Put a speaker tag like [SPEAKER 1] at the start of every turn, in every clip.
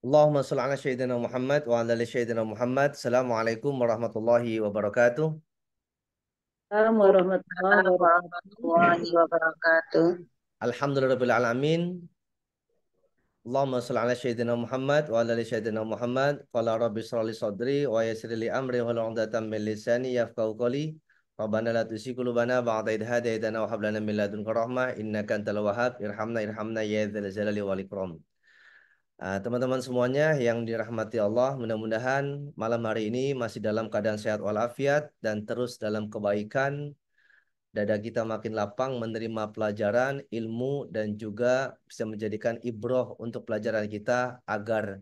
[SPEAKER 1] Allahumma shalli ala sayyidina Muhammad wa ala ali sayyidina Muhammad. Assalamualaikum warahmatullahi wabarakatuh.
[SPEAKER 2] Assalamualaikum warahmatullahi
[SPEAKER 3] Waalaikumsalam warahmatullahi
[SPEAKER 2] wabarakatuh.
[SPEAKER 3] wabarakatuh.
[SPEAKER 1] Alhamdulillahirabbil alamin. Allahumma shalli ala sayyidina Muhammad wa ala ali sayyidina Muhammad. Qala rabbi shrah li sadri wa yassir li amri wahlul 'uqdatam min lisani yafqahu qawli. Rabbana la tuzigh qulubana ba'da idh hadaytana wa hab lana min ladunka rahmah innaka antal wahhab. Irhamna ya dzal jalali wal ikram. Teman-teman semuanya yang dirahmati Allah, mudah-mudahan malam hari ini masih dalam keadaan sehat walafiat dan terus dalam kebaikan. Dada kita makin lapang menerima pelajaran, ilmu, dan juga bisa menjadikan ibroh untuk pelajaran kita agar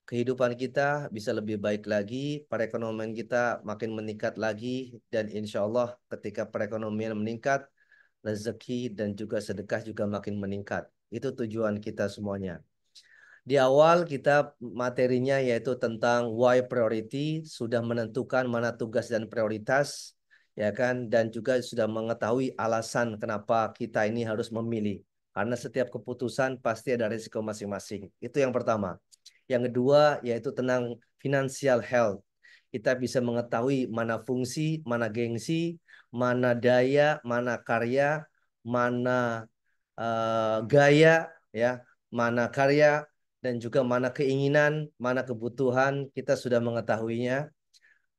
[SPEAKER 1] kehidupan kita bisa lebih baik lagi, perekonomian kita makin meningkat lagi, dan insya Allah ketika perekonomian meningkat, rezeki dan juga sedekah juga makin meningkat. Itu tujuan kita semuanya. Di awal kita materinya yaitu tentang why priority, sudah menentukan mana tugas dan prioritas, ya kan, dan juga sudah mengetahui alasan kenapa kita ini harus memilih. Karena setiap keputusan pasti ada risiko masing-masing. Itu yang pertama. Yang kedua yaitu tentang financial health. Kita bisa mengetahui mana fungsi, mana gengsi, mana daya, mana karya, mana gaya, ya, mana karya dan juga mana keinginan, mana kebutuhan, kita sudah mengetahuinya.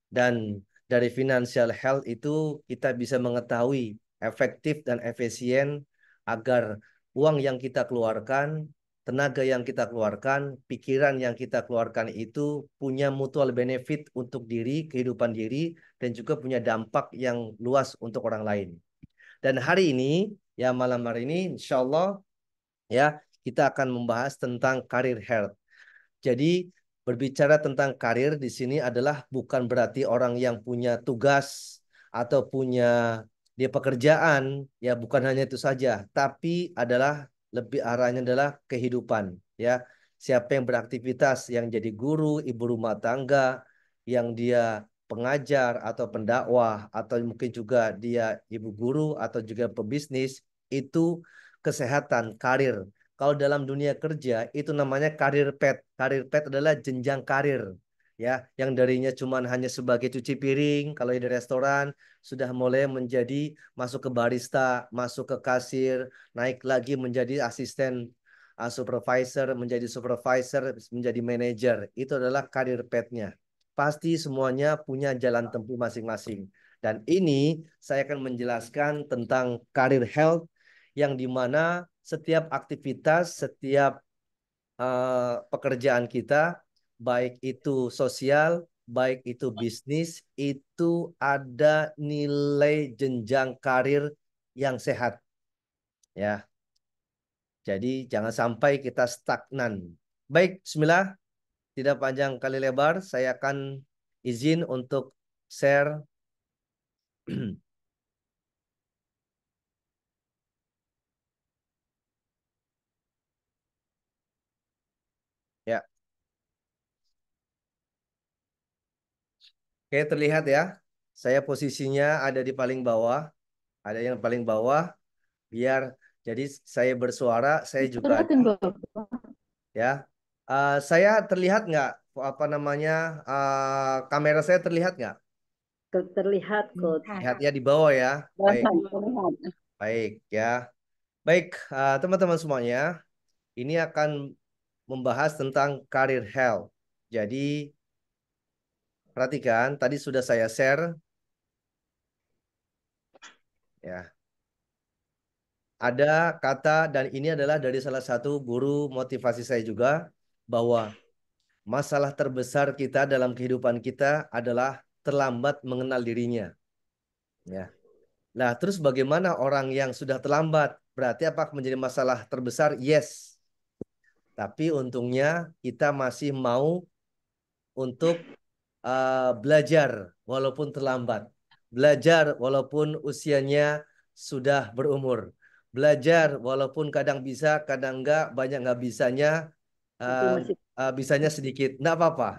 [SPEAKER 1] Dan dari financial health itu kita bisa mengetahui efektif dan efisien agar uang yang kita keluarkan, tenaga yang kita keluarkan, pikiran yang kita keluarkan itu punya mutual benefit untuk diri, kehidupan diri, dan juga punya dampak yang luas untuk orang lain. Dan hari ini, ya malam hari ini, insya Allah, ya kita akan membahas tentang career health. Jadi berbicara tentang karir di sini adalah bukan berarti orang yang punya tugas atau punya dia pekerjaan, ya bukan hanya itu saja, tapi adalah lebih arahnya adalah kehidupan, ya. Siapa yang beraktivitas, yang jadi guru, ibu rumah tangga, yang dia pengajar atau pendakwah atau mungkin juga dia ibu guru atau juga pebisnis, itu kesehatan, karir. Kalau dalam dunia kerja itu namanya karir pet. Karir pet adalah jenjang karir, ya, yang darinya cuman hanya sebagai cuci piring kalau di restoran sudah mulai menjadi masuk ke barista, masuk ke kasir, naik lagi menjadi asisten supervisor, menjadi supervisor, menjadi manajer. Itu adalah karir petnya. Pasti semuanya punya jalan tempuh masing-masing. Dan ini saya akan menjelaskan tentang karir health yang dimana setiap aktivitas, setiap pekerjaan kita, baik itu sosial, baik itu bisnis, itu ada nilai jenjang karir yang sehat, ya. Jadi jangan sampai kita stagnan. Baik, Bismillah, tidak panjang kali lebar, saya akan izin untuk share. Ya, oke, terlihat ya. Saya posisinya ada di paling bawah, ada yang paling bawah, biar jadi saya bersuara, saya juga ada,
[SPEAKER 2] Terlihatin Bapak.
[SPEAKER 1] ya. Saya terlihat nggak apa namanya, kamera saya terlihat nggak?
[SPEAKER 2] Terlihat kok.
[SPEAKER 1] Lihat ya di bawah ya. Baik,
[SPEAKER 2] Terlihat.
[SPEAKER 1] baik ya. Baik, teman-teman semuanya, ini akan membahas tentang career health. Jadi perhatikan, tadi sudah saya share, ya. Ada kata dan ini adalah dari salah satu guru motivasi saya juga bahwa masalah terbesar kita dalam kehidupan kita adalah terlambat mengenal dirinya. Ya. Nah, terus bagaimana orang yang sudah terlambat? Berarti apa menjadi masalah terbesar? Yes. Tapi untungnya kita masih mau untuk belajar walaupun terlambat. Belajar walaupun usianya sudah berumur. Belajar walaupun kadang bisa, kadang enggak, banyak enggak bisanya,
[SPEAKER 2] Tapi
[SPEAKER 1] uh,
[SPEAKER 2] masih
[SPEAKER 1] bisanya sedikit. Enggak apa-apa.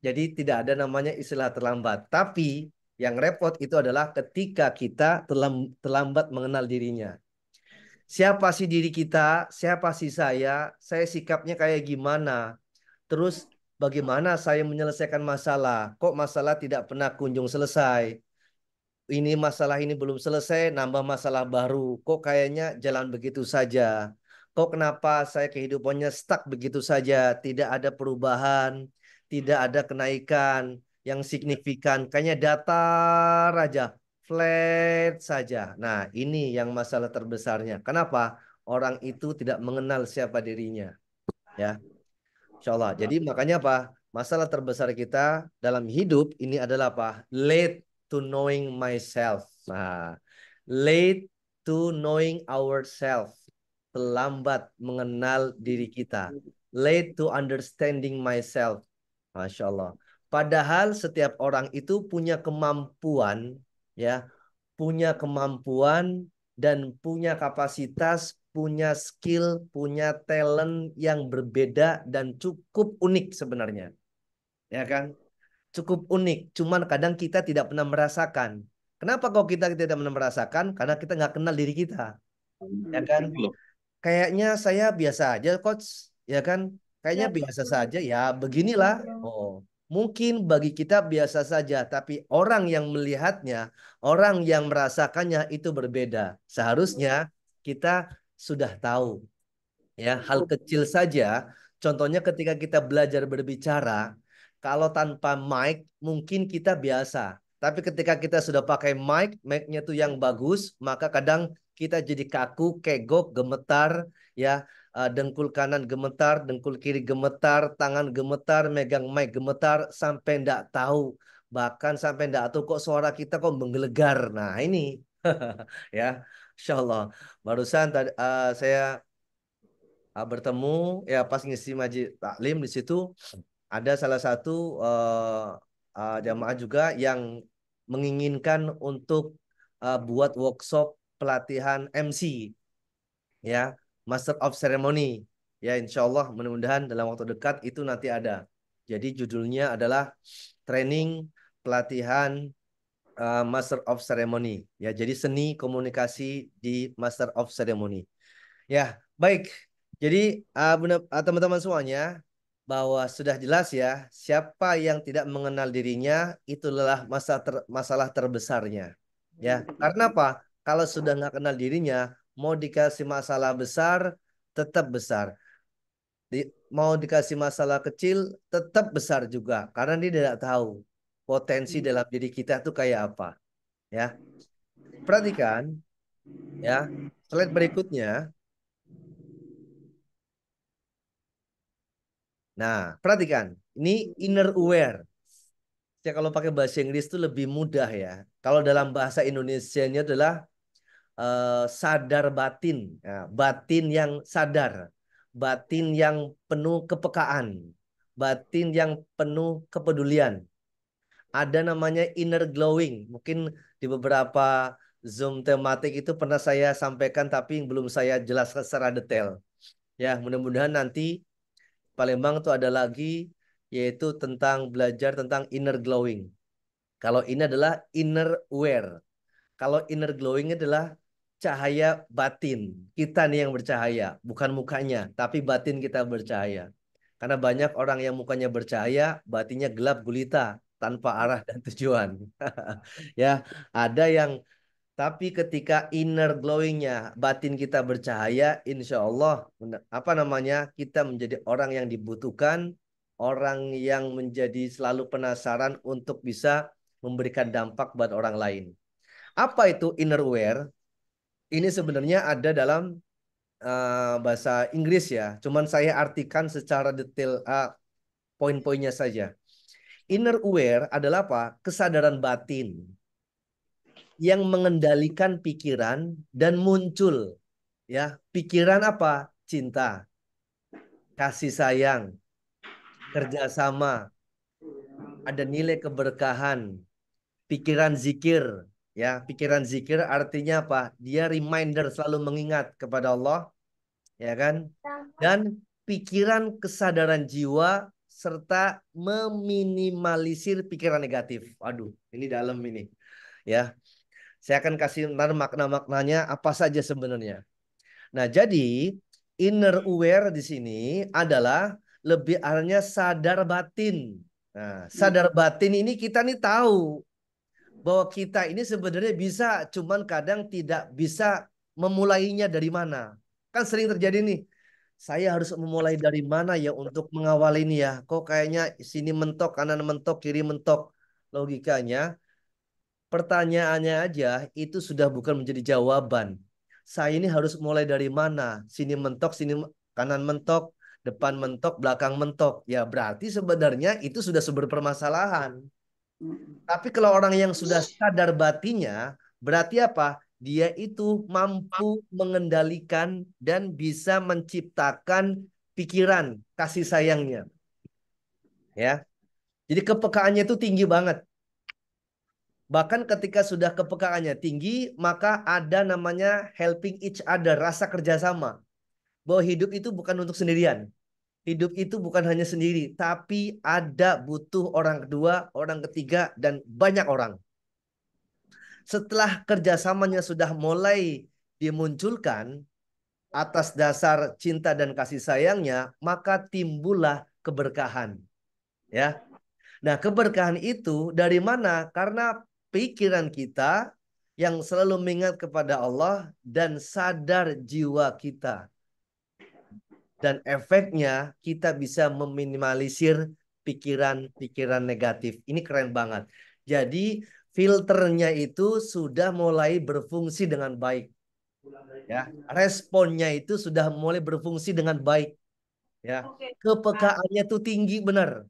[SPEAKER 1] Jadi tidak ada namanya istilah terlambat. Tapi yang repot itu adalah ketika kita terlambat mengenal dirinya. Siapa sih diri kita? Siapa sih saya? Saya sikapnya kayak gimana? Terus bagaimana saya menyelesaikan masalah? Kok masalah tidak pernah kunjung selesai? Ini masalah ini belum selesai, nambah masalah baru. Kok kayaknya jalan begitu saja? Kok kenapa saya kehidupannya stuck begitu saja? Tidak ada perubahan, tidak ada kenaikan yang signifikan. Kayaknya datar aja, flat saja. Nah, ini yang masalah terbesarnya. Kenapa? Orang itu tidak mengenal siapa dirinya. Ya, Insya Allah. Jadi makanya apa? Masalah terbesar kita dalam hidup ini adalah apa? Late to knowing myself. Nah, late to knowing ourselves. Terlambat mengenal diri kita. Late to understanding myself. Masya Allah. Padahal setiap orang itu punya kemampuan, ya, punya kemampuan dan punya kapasitas, punya skill, punya talent yang berbeda dan cukup unik sebenarnya. Ya kan? Cukup unik. Cuman kadang kita tidak pernah merasakan. Kenapa kok kita tidak pernah merasakan? Karena kita nggak kenal diri kita. Ya kan? Kayaknya saya biasa aja, coach. Ya kan? Kayaknya biasa saja. Ya, beginilah. Oh, mungkin bagi kita biasa saja, tapi orang yang melihatnya, orang yang merasakannya itu berbeda. Seharusnya kita sudah tahu. Ya, hal kecil saja. Contohnya ketika kita belajar berbicara, kalau tanpa mic mungkin kita biasa. Tapi ketika kita sudah pakai mic, mic-nya tuh yang bagus, maka kadang kita jadi kaku, kegok, gemetar, ya, dengkul kanan gemetar, dengkul kiri gemetar, tangan gemetar, megang mic gemetar, sampai ndak tahu, bahkan sampai ndak tahu kok suara kita kok menggelegar. Nah ini, ya, Insya Allah. Barusan tadi saya bertemu ya pas ngisi majlis taklim di situ ada salah satu jamaah juga yang menginginkan untuk buat workshop pelatihan MC, ya, Master of Ceremony, ya, Insya Allah mudah-mudahan dalam waktu dekat itu nanti ada. Jadi judulnya adalah training pelatihan Master of Ceremony, ya, jadi seni komunikasi di Master of Ceremony. Ya, baik. Jadi teman-teman semuanya, bahwa sudah jelas ya, siapa yang tidak mengenal dirinya itulah masalah terbesarnya. Ya, karena apa? Kalau sudah nggak kenal dirinya, mau dikasih masalah besar, tetap besar. Mau dikasih masalah kecil, tetap besar juga. Karena dia tidak tahu potensi dalam diri kita itu kayak apa. Ya, perhatikan ya, slide berikutnya. Nah, perhatikan. Ini inner aware. Ya, kalau pakai bahasa Inggris itu lebih mudah ya. Kalau dalam bahasa Indonesianya adalah sadar batin. Ya, batin yang sadar. Batin yang penuh kepekaan. Batin yang penuh kepedulian. Ada namanya inner glowing. Mungkin di beberapa Zoom tematik itu pernah saya sampaikan tapi belum saya jelaskan secara detail. Ya, mudah-mudahan nanti Palembang itu ada lagi yaitu tentang belajar tentang inner glowing. Kalau ini adalah inner aware. Kalau inner glowing adalah cahaya batin. Kita nih yang bercahaya, bukan mukanya, tapi batin kita bercahaya. Karena banyak orang yang mukanya bercahaya, batinnya gelap gulita, tanpa arah dan tujuan. Ya, ada yang tapi ketika inner glowingnya, batin kita bercahaya, insya Allah, apa namanya, kita menjadi orang yang dibutuhkan, orang yang menjadi selalu penasaran untuk bisa memberikan dampak buat orang lain. Apa itu inner aware? Ini sebenarnya ada dalam bahasa Inggris ya, cuman saya artikan secara detail poin-poinnya saja. Inner aware adalah apa? Kesadaran batin yang mengendalikan pikiran dan muncul, ya, pikiran apa? Cinta, kasih sayang, kerjasama, ada nilai keberkahan, pikiran zikir, ya, pikiran zikir artinya apa? Dia reminder selalu mengingat kepada Allah, ya kan, dan pikiran kesadaran jiwa serta meminimalisir pikiran negatif. Aduh, ini dalam ini, ya. Saya akan kasih makna-maknanya apa saja sebenarnya. Nah, jadi inner aware di sini adalah lebih arahnya sadar batin. Nah, sadar batin ini kita nih tahu bahwa kita ini sebenarnya bisa, cuman kadang tidak bisa memulainya dari mana. Kan sering terjadi nih. Saya harus memulai dari mana ya untuk mengawal ini ya. Kok kayaknya sini mentok, kanan mentok, kiri mentok. Logikanya, pertanyaannya aja itu sudah bukan menjadi jawaban. Saya ini harus mulai dari mana? Sini mentok, sini kanan mentok, depan mentok, belakang mentok. Ya berarti sebenarnya itu sudah sumber permasalahan. Tapi kalau orang yang sudah sadar batinnya, berarti apa? Dia itu mampu mengendalikan dan bisa menciptakan pikiran kasih sayangnya. Ya, jadi kepekaannya itu tinggi banget. Bahkan ketika sudah kepekaannya tinggi, maka ada namanya helping each other, rasa kerjasama. Bahwa hidup itu bukan untuk sendirian. Hidup itu bukan hanya sendiri, tapi ada butuh orang kedua, orang ketiga, dan banyak orang. Setelah kerjasamanya sudah mulai dimunculkan atas dasar cinta dan kasih sayangnya, maka timbullah keberkahan. Ya, nah keberkahan itu dari mana? Karena pikiran kita yang selalu mengingat kepada Allah dan sadar jiwa kita. Dan efeknya kita bisa meminimalisir pikiran-pikiran negatif. Ini keren banget. Jadi filternya itu sudah mulai berfungsi dengan baik. Ya, responnya itu sudah mulai berfungsi dengan baik. Ya, kepekaannya itu tinggi benar.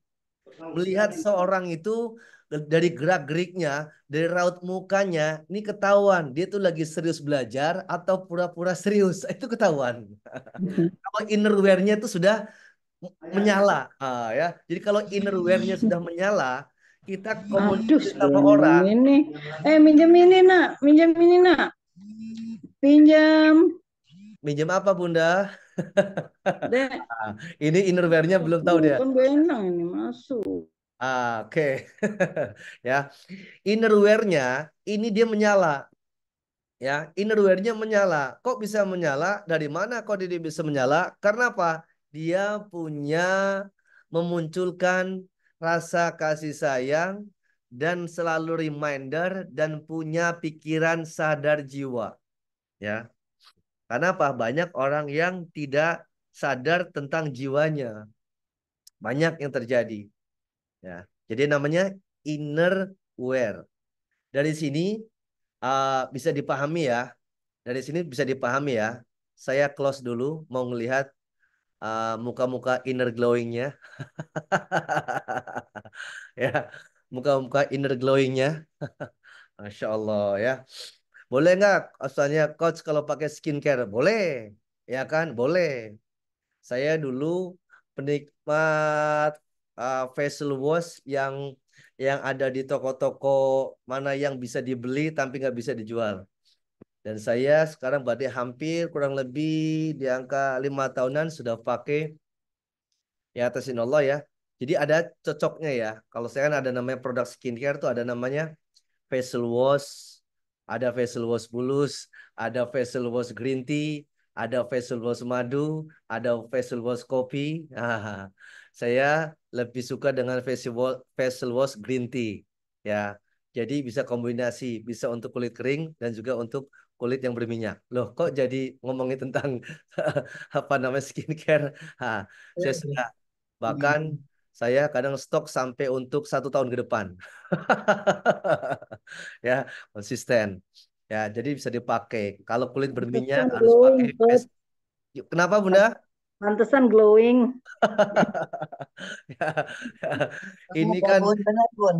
[SPEAKER 1] Melihat seorang itu dari gerak-geriknya, dari raut mukanya, ini ketahuan dia tuh lagi serius belajar atau pura-pura serius. Itu ketahuan. Kalau inner awareness-nya itu sudah menyala. Ya. Jadi kalau inner awareness-nya sudah menyala, kita
[SPEAKER 2] Aduh,
[SPEAKER 1] komunikasi sama orang.
[SPEAKER 2] ini. Minjam ini nak, minjam ini nak. Pinjam.
[SPEAKER 1] Minjem apa Bunda?
[SPEAKER 2] Dek,
[SPEAKER 1] Ini inner awareness-nya belum tahu dia.
[SPEAKER 2] kan benang ini masuk.
[SPEAKER 1] Oke. Ya. Inner awareness-nya ini dia menyala. Ya, inner awareness-nya menyala. Kok bisa menyala? Dari mana kok dia bisa menyala? Karena apa? Dia punya memunculkan rasa kasih sayang dan selalu reminder dan punya pikiran sadar jiwa. Ya, karena apa? Banyak orang yang tidak sadar tentang jiwanya. Banyak yang terjadi. Ya, jadi namanya inner aware. Dari sini bisa dipahami ya. Dari sini bisa dipahami ya. Saya close dulu mau ngelihat muka-muka inner glowing-nya. Ya, muka-muka inner glowing-nya. Masya Allah ya. Boleh nggak asalnya coach kalau pakai skincare? Boleh. Ya kan? Boleh. Saya dulu penikmat facial wash yang ada di toko-toko mana yang bisa dibeli tapi nggak bisa dijual. Dan saya sekarang berarti hampir kurang lebih di angka 5 tahunan sudah pakai ya atasin Allah ya. Jadi ada cocoknya ya. Kalau saya kan ada namanya produk skincare tuh ada namanya facial wash, ada facial wash bulus, ada facial wash green tea, ada facial wash madu, ada facial wash kopi. Ah, saya lebih suka dengan facial wash green tea. Ya, jadi bisa kombinasi, bisa untuk kulit kering dan juga untuk kulit yang berminyak. Loh, kok jadi ngomongin tentang apa namanya skincare? Saya suka. Bahkan saya kadang stok sampai untuk 1 tahun ke depan. Ya, konsisten. Ya, jadi bisa dipakai. Kalau kulit berminyak
[SPEAKER 2] Pantesan
[SPEAKER 1] harus
[SPEAKER 2] glowing,
[SPEAKER 1] pakai
[SPEAKER 2] Coach.
[SPEAKER 1] face. Kenapa, Bunda?
[SPEAKER 2] Pantesan glowing.
[SPEAKER 1] Ya, ya. Ini
[SPEAKER 3] Benar,
[SPEAKER 1] kan
[SPEAKER 3] Bun. Benar, Bun.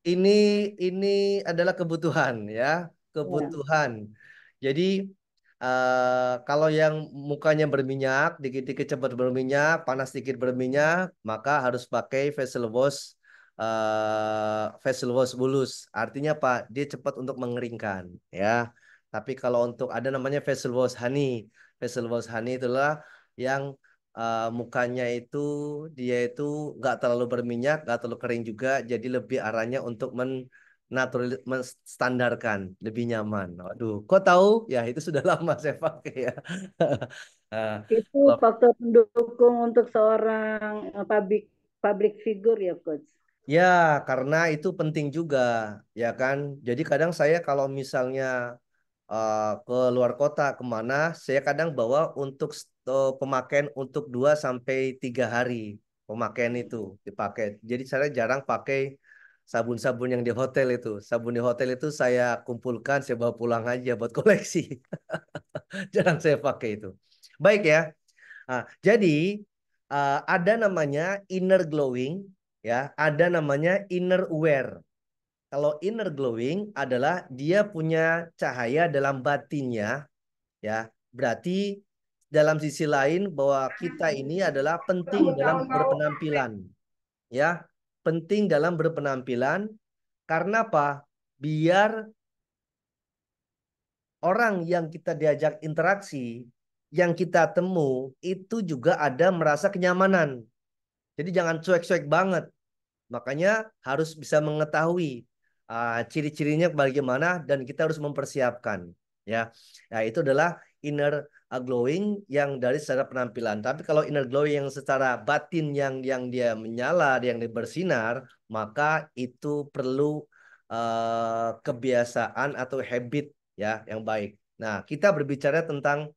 [SPEAKER 1] ini ini adalah kebutuhan ya,
[SPEAKER 2] Ya.
[SPEAKER 1] kebutuhan. Jadi kalau yang mukanya berminyak, dikit-dikit cepat berminyak, panas dikit berminyak, maka harus pakai facial wash bulus. Artinya apa? Dia cepat untuk mengeringkan ya. Tapi kalau untuk ada namanya facial wash honey. Facial wash honey itulah yang mukanya itu dia itu nggak terlalu berminyak, nggak terlalu kering juga, jadi lebih arahnya untuk menstandarkan, lebih nyaman. Waduh, kok tahu? Ya itu sudah lama saya pakai ya.
[SPEAKER 2] Itu
[SPEAKER 1] Kalau
[SPEAKER 2] faktor pendukung untuk seorang public figure ya, Coach.
[SPEAKER 1] ya, karena itu penting juga, ya kan? Jadi kadang saya kalau misalnya ke luar kota kemana, saya kadang bawa untuk pemakaian untuk 2 sampai 3 hari pemakaian itu dipakai. Jadi saya jarang pakai sabun-sabun yang di hotel itu. Sabun di hotel itu saya kumpulkan, saya bawa pulang aja buat koleksi. Jarang saya pakai itu. Baik ya. Jadi ada namanya inner glowing, ya, ada namanya inner aware. Kalau inner glowing adalah dia punya cahaya dalam batinnya, ya. Berarti dalam sisi lain bahwa kita ini adalah penting dalam berpenampilan, ya. Penting dalam berpenampilan karena apa? Biar orang yang kita diajak interaksi, yang kita temu itu juga ada merasa kenyamanan. Jadi jangan cuek-cuek banget. Makanya harus bisa mengetahui ciri-cirinya bagaimana dan kita harus mempersiapkan, ya. Nah, itu adalah inner glowing yang dari secara penampilan. Tapi kalau inner glowing yang secara batin yang dia menyala, yang dia bersinar, maka itu perlu kebiasaan atau habit, ya, yang baik. Nah, kita berbicara tentang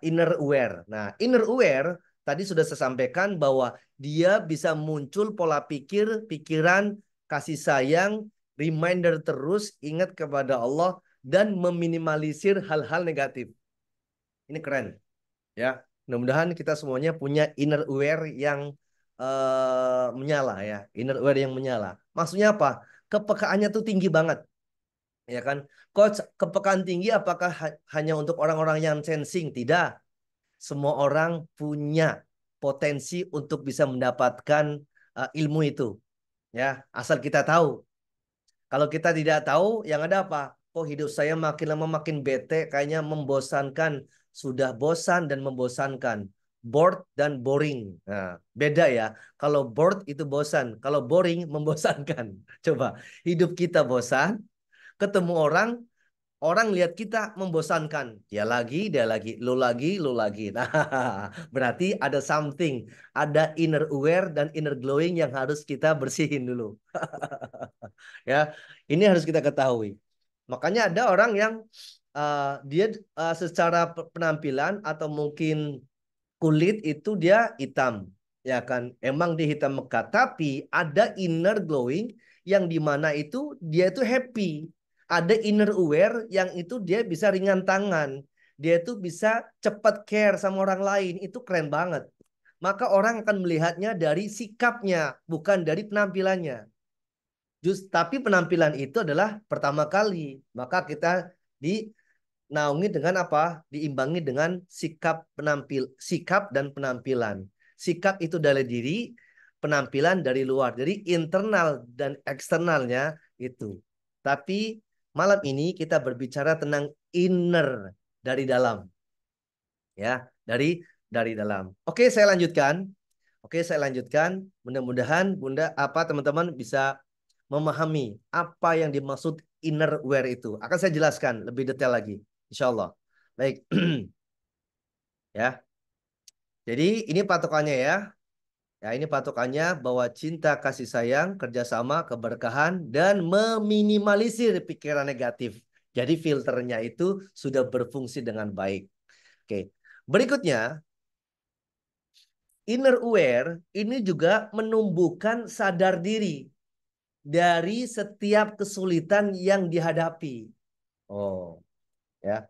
[SPEAKER 1] inner aware. Nah, inner aware tadi sudah saya sampaikan bahwa dia bisa muncul pola pikir, pikiran, kasih sayang, reminder terus, ingat kepada Allah, dan meminimalisir hal-hal negatif. Ini keren, ya. Mudah-mudahan kita semuanya punya inner aware yang menyala, ya. Inner aware yang menyala. Maksudnya apa? Kepekaannya tuh tinggi banget, ya kan? Coach, kepekaan tinggi apakah hanya untuk orang-orang yang sensing? Tidak. Semua orang punya potensi untuk bisa mendapatkan ilmu itu, ya, asal kita tahu. Kalau kita tidak tahu, yang ada apa? Kok hidup saya makin lama makin bete, kayaknya membosankan. Sudah bosan dan membosankan. Bored dan boring. Nah, beda ya. Kalau bored itu bosan, kalau boring membosankan. Coba, hidup kita bosan, ketemu orang, orang lihat kita membosankan. Dia lagi, lo lagi, lo lagi. Nah, berarti ada something. Ada inner aware dan inner glowing yang harus kita bersihin dulu. Ya, ini harus kita ketahui. Makanya ada orang yang dia secara penampilan atau mungkin kulit itu dia hitam, ya kan? Emang dia hitam mekat, tapi ada inner glowing yang dimana itu dia itu happy. Ada inner aware yang itu dia bisa ringan tangan, dia itu bisa cepat care sama orang lain. Itu keren banget. Maka orang akan melihatnya dari sikapnya, bukan dari penampilannya. Tapi penampilan itu adalah pertama kali. Maka kita dinaungi dengan apa? Diimbangi dengan sikap dan penampilan. Sikap itu dari diri, penampilan dari luar. Jadi internal dan eksternalnya itu. Tapi malam ini kita berbicara tentang inner, dari dalam, ya, dari dalam. Oke, saya lanjutkan. Oke, saya lanjutkan. Mudah-mudahan Bunda apa teman-teman bisa memahami apa yang dimaksud inner wear itu. Akan saya jelaskan lebih detail lagi, insya Allah. Baik, ya. Jadi ini patokannya, ya. Ya, ini patokannya bahwa cinta, kasih sayang, kerjasama, keberkahan, dan meminimalisir pikiran negatif. Jadi filternya itu sudah berfungsi dengan baik. Oke, berikutnya inner aware ini juga menumbuhkan sadar diri dari setiap kesulitan yang dihadapi. Oh, ya.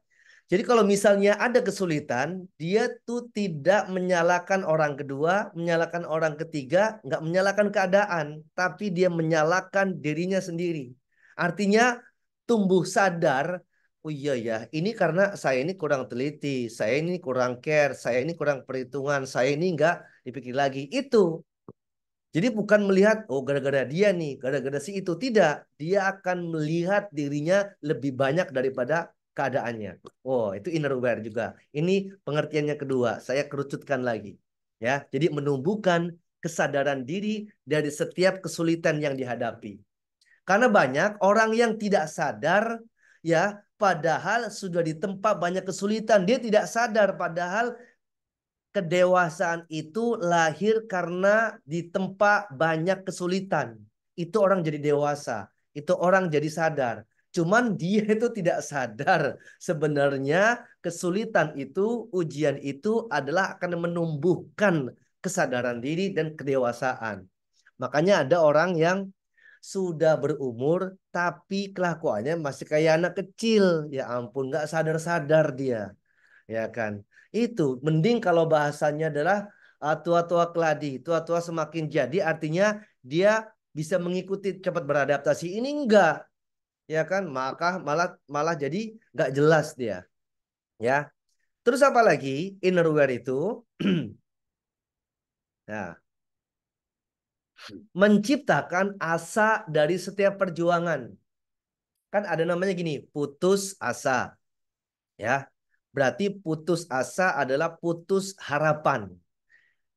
[SPEAKER 1] Jadi kalau misalnya ada kesulitan, dia tuh tidak menyalahkan orang kedua, menyalahkan orang ketiga, nggak menyalahkan keadaan, tapi dia menyalahkan dirinya sendiri. Artinya tumbuh sadar, oh iya ya, ini karena saya ini kurang teliti, saya ini kurang care, saya ini kurang perhitungan, saya ini nggak dipikir lagi. Itu. Jadi bukan melihat, oh gara-gara dia nih, gara-gara si itu. Tidak. Dia akan melihat dirinya lebih banyak daripada keadaannya. Oh, itu inner aware juga. Ini pengertiannya kedua. Saya kerucutkan lagi. Ya, jadi menumbuhkan kesadaran diri dari setiap kesulitan yang dihadapi. Karena banyak orang yang tidak sadar ya, padahal sudah ditempa banyak kesulitan. Dia tidak sadar padahal kedewasaan itu lahir karena ditempa banyak kesulitan. Itu orang jadi dewasa. Itu orang jadi sadar. Cuman dia itu tidak sadar. Sebenarnya kesulitan itu, ujian itu adalah akan menumbuhkan kesadaran diri dan kedewasaan. Makanya ada orang yang sudah berumur tapi kelakuannya masih kayak anak kecil. Ya ampun, nggak sadar-sadar dia. Ya kan? Itu mending kalau bahasanya adalah tua-tua keladi, tua-tua semakin jadi artinya dia bisa mengikuti cepat beradaptasi. Ini enggak, ya kan? Maka malah malah jadi nggak jelas dia, ya. Terus apa lagi? Innerwear itu ya, menciptakan asa dari setiap perjuangan. Kan ada namanya gini, putus asa, ya. Berarti putus asa adalah putus harapan.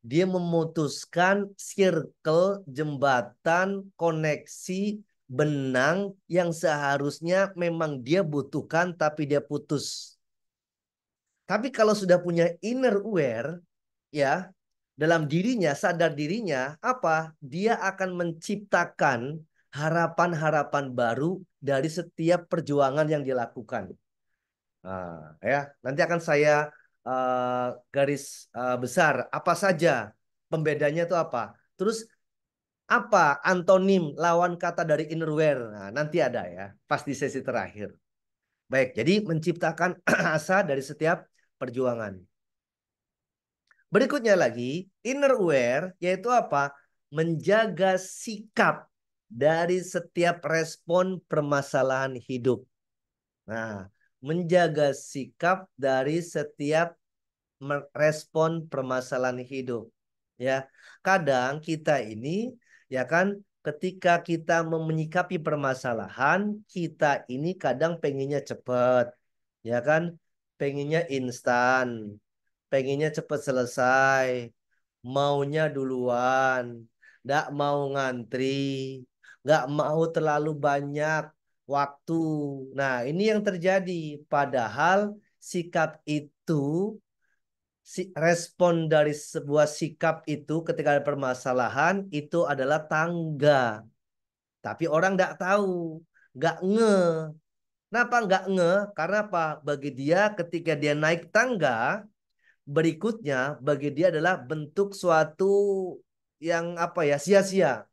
[SPEAKER 1] Dia memutuskan circle, jembatan, koneksi, benang yang seharusnya memang dia butuhkan tapi dia putus. Tapi kalau sudah punya inner aware, ya, dalam dirinya, sadar dirinya, apa? Dia akan menciptakan harapan-harapan baru dari setiap perjuangan yang dilakukan. Nah, ya, nanti akan saya garis besar apa saja pembedanya itu apa. Terus apa antonim lawan kata dari innerwear? Nah, nanti ada ya, pas di sesi terakhir. Baik, jadi menciptakan asa dari setiap perjuangan. Berikutnya lagi, innerwear yaitu apa? Menjaga sikap dari setiap respon permasalahan hidup. Nah, menjaga sikap dari setiap respon permasalahan hidup. Ya, kadang kita ini ya kan ketika kita menyikapi permasalahan, kita ini kadang pengennya cepat, ya kan? Pengennya instan, pengennya cepat selesai, maunya duluan, nggak mau ngantri, nggak mau terlalu banyak waktu. Nah, ini yang terjadi. Padahal sikap itu, respon dari sebuah sikap itu ketika ada permasalahan itu adalah tangga. Tapi orang nggak tahu, nggak nge. Kenapa nggak nge? Karena apa? Bagi dia ketika dia naik tangga, berikutnya bagi dia adalah bentuk suatu yang apa ya, sia-sia.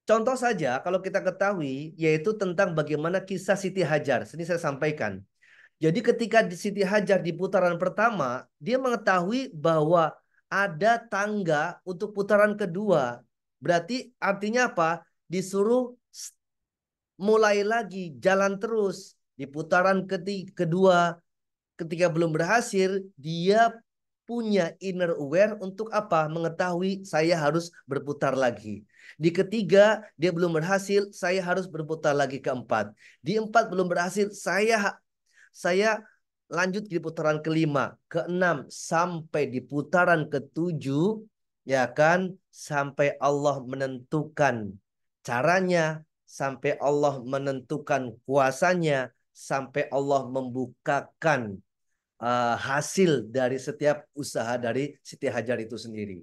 [SPEAKER 1] Contoh saja kalau kita ketahui yaitu tentang bagaimana kisah Siti Hajar. Ini saya sampaikan. Jadi ketika di Siti Hajar di putaran pertama, dia mengetahui bahwa ada tangga untuk putaran kedua. Berarti artinya apa? Disuruh mulai lagi, jalan terus. Di putaran kedua, ketika belum berhasil, dia punya inner aware untuk apa? Mengetahui saya harus berputar lagi. Di ketiga, dia belum berhasil, saya harus berputar lagi ke empat. Di empat belum berhasil, saya lanjut di putaran kelima, keenam, sampai di putaran ketujuh, ya kan, sampai Allah menentukan caranya, sampai Allah menentukan kuasanya, sampai Allah membukakan hasil dari setiap usaha dari Siti Hajar itu sendiri.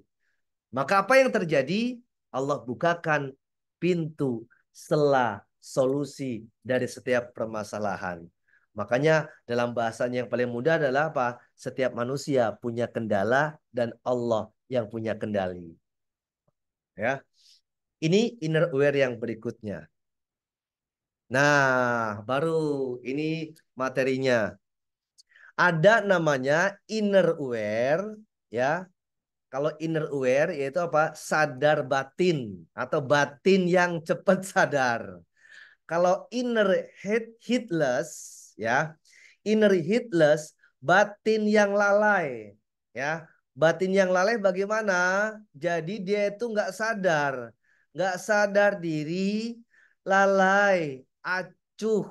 [SPEAKER 1] Maka apa yang terjadi? Allah bukakan pintu, celah, solusi dari setiap permasalahan. Makanya dalam bahasanya yang paling mudah adalah apa? Setiap manusia punya kendala dan Allah yang punya kendali. Ya, ini inner aware yang berikutnya. Nah, baru ini materinya. Ada namanya inner aware, ya. Kalau inner aware yaitu apa? Sadar batin atau batin yang cepat sadar. Kalau inner heedless, ya, inner heedless, batin yang lalai, ya. Batin yang lalai bagaimana? Jadi dia itu nggak sadar diri, lalai, acuh.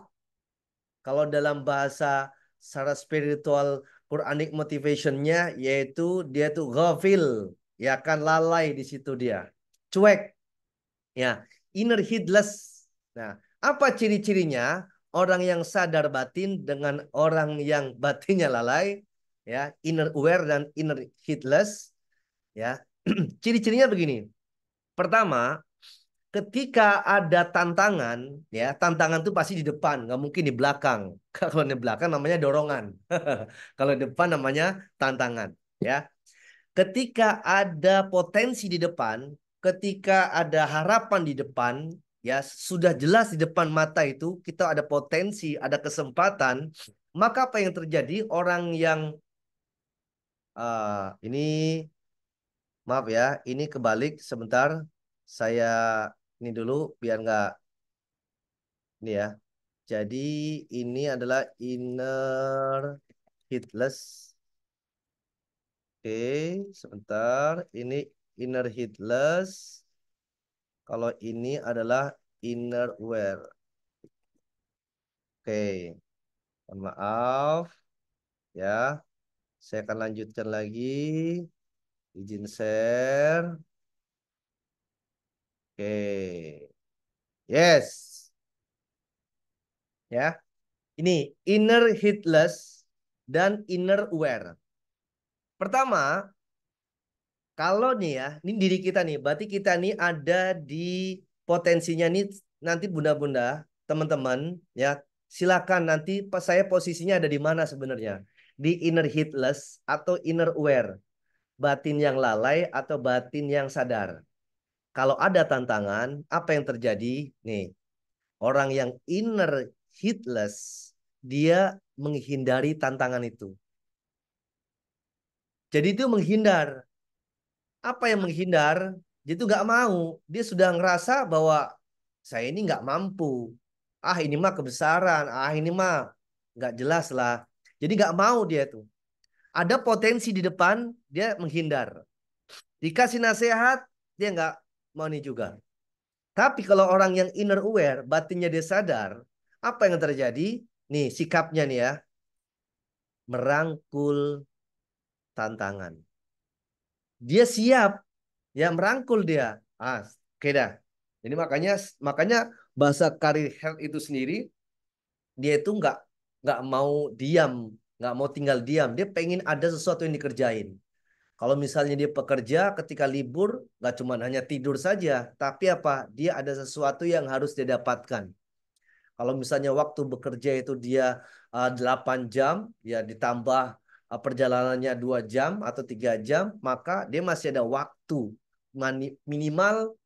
[SPEAKER 1] Kalau dalam bahasa secara spiritual Quranic motivationnya yaitu dia tuh ghafil, ya kan, lalai di situ dia, cuek, ya, inner heedless. Nah, apa ciri-cirinya? orang yang sadar batin dengan orang yang batinnya lalai, ya, inner aware dan inner heedless, ya. Ciri-cirinya begini. Pertama, ketika ada tantangan, ya, tantangan itu pasti di depan, nggak mungkin di belakang. Kalau di belakang namanya dorongan. Kalau di depan namanya tantangan, ya. Ketika ada potensi di depan, ketika ada harapan di depan, ya, sudah jelas di depan mata itu kita ada potensi, ada kesempatan, maka apa yang terjadi? Orang yang ini, maaf ya, ini kebalik sebentar. Saya ini dulu biar nggak ini ya. Jadi ini adalah inner heedless. Oke, sebentar. Ini inner heedless. Kalau ini adalah inner aware. Oke, mohon maaf ya. Saya akan lanjutkan lagi. Izin share. Oke. Yes. Ya. Ini inner heedless dan inner aware. Pertama, kalau nih ya, ini diri kita nih, berarti kita nih ada di potensinya nih nanti bunda-bunda, teman-teman ya, silakan nanti pas saya posisinya ada di mana sebenarnya? Di inner heedless atau inner aware, batin yang lalai atau batin yang sadar. Kalau ada tantangan, apa yang terjadi? Nih, orang yang inner heedless, dia menghindari tantangan itu. Jadi itu menghindar. Apa yang menghindar? Dia itu nggak mau. Dia sudah ngerasa bahwa saya ini nggak mampu. Ah, ini mah kebesaran. Ah, ini mah nggak jelas lah. Jadi nggak mau dia itu. Ada potensi di depan, dia menghindar. Dikasih nasihat, dia nggak mau nih juga. Tapi kalau orang yang inner aware, batinnya dia sadar, apa yang terjadi? Nih sikapnya nih ya, merangkul tantangan. Dia siap, ya merangkul dia. Ah, oke dah. Jadi makanya makanya bahasa career health itu sendiri dia itu nggak mau diam, nggak mau tinggal diam. Dia pengen ada sesuatu yang dikerjain. Kalau misalnya dia pekerja ketika libur nggak cuma hanya tidur saja, tapi apa? Dia ada sesuatu yang harus dia dapatkan. Kalau misalnya waktu bekerja itu dia 8 jam, ya ditambah perjalanannya 2 jam atau 3 jam, maka dia masih ada waktu minimal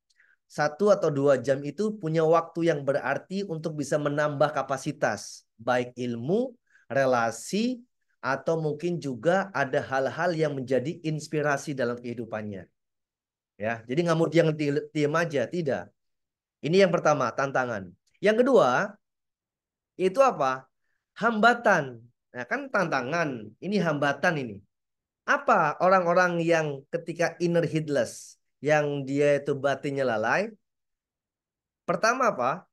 [SPEAKER 1] 1 atau 2 jam itu punya waktu yang berarti untuk bisa menambah kapasitas, baik ilmu, relasi, atau mungkin juga ada hal-hal yang menjadi inspirasi dalam kehidupannya. Ya, jadi nggak mau diam aja, tidak. Ini yang pertama, tantangan. Yang kedua, itu apa? Hambatan. Nah, kan tantangan, ini hambatan ini. Apa orang-orang yang ketika inner heedless, yang dia itu batinnya lalai, pertama apa?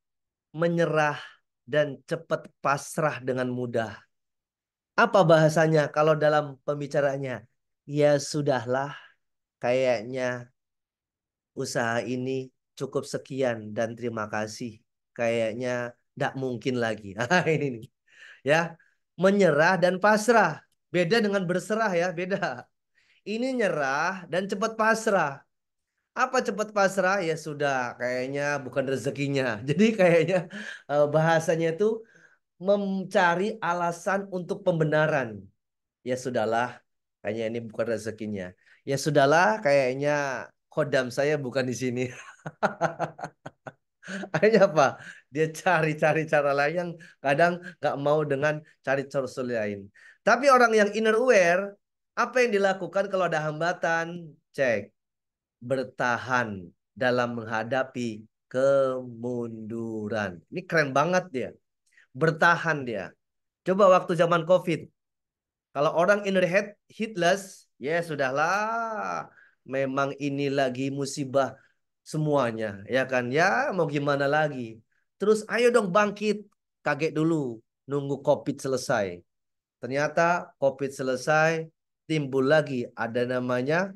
[SPEAKER 1] Menyerah dan cepat pasrah dengan mudah. Apa bahasanya kalau dalam pembicaraannya? Ya sudahlah, kayaknya usaha ini cukup sekian dan terima kasih. Kayaknya tidak mungkin lagi. Ini nih. Ya, menyerah dan pasrah. Beda dengan berserah ya, beda. Ini nyerah dan cepat pasrah. Apa cepat pasrah? Ya sudah, kayaknya bukan rezekinya. Jadi kayaknya bahasanya itu mencari alasan untuk pembenaran. Ya sudahlah, kayaknya ini bukan rezekinya. Ya sudahlah, kayaknya khodam saya bukan di sini. Akhirnya apa? Dia cari-cari cara lain yang kadang nggak mau dengan cari solusi lain. Tapi orang yang inner aware, apa yang dilakukan kalau ada hambatan? Cek, bertahan dalam menghadapi kemunduran. Ini keren banget dia. Bertahan dia. Coba waktu zaman COVID. Kalau orang inner headless, ya sudahlah. Memang ini lagi musibah semuanya, ya kan? Ya mau gimana lagi? Terus ayo dong bangkit. Kaget dulu, nunggu COVID selesai. Ternyata COVID selesai, timbul lagi ada namanya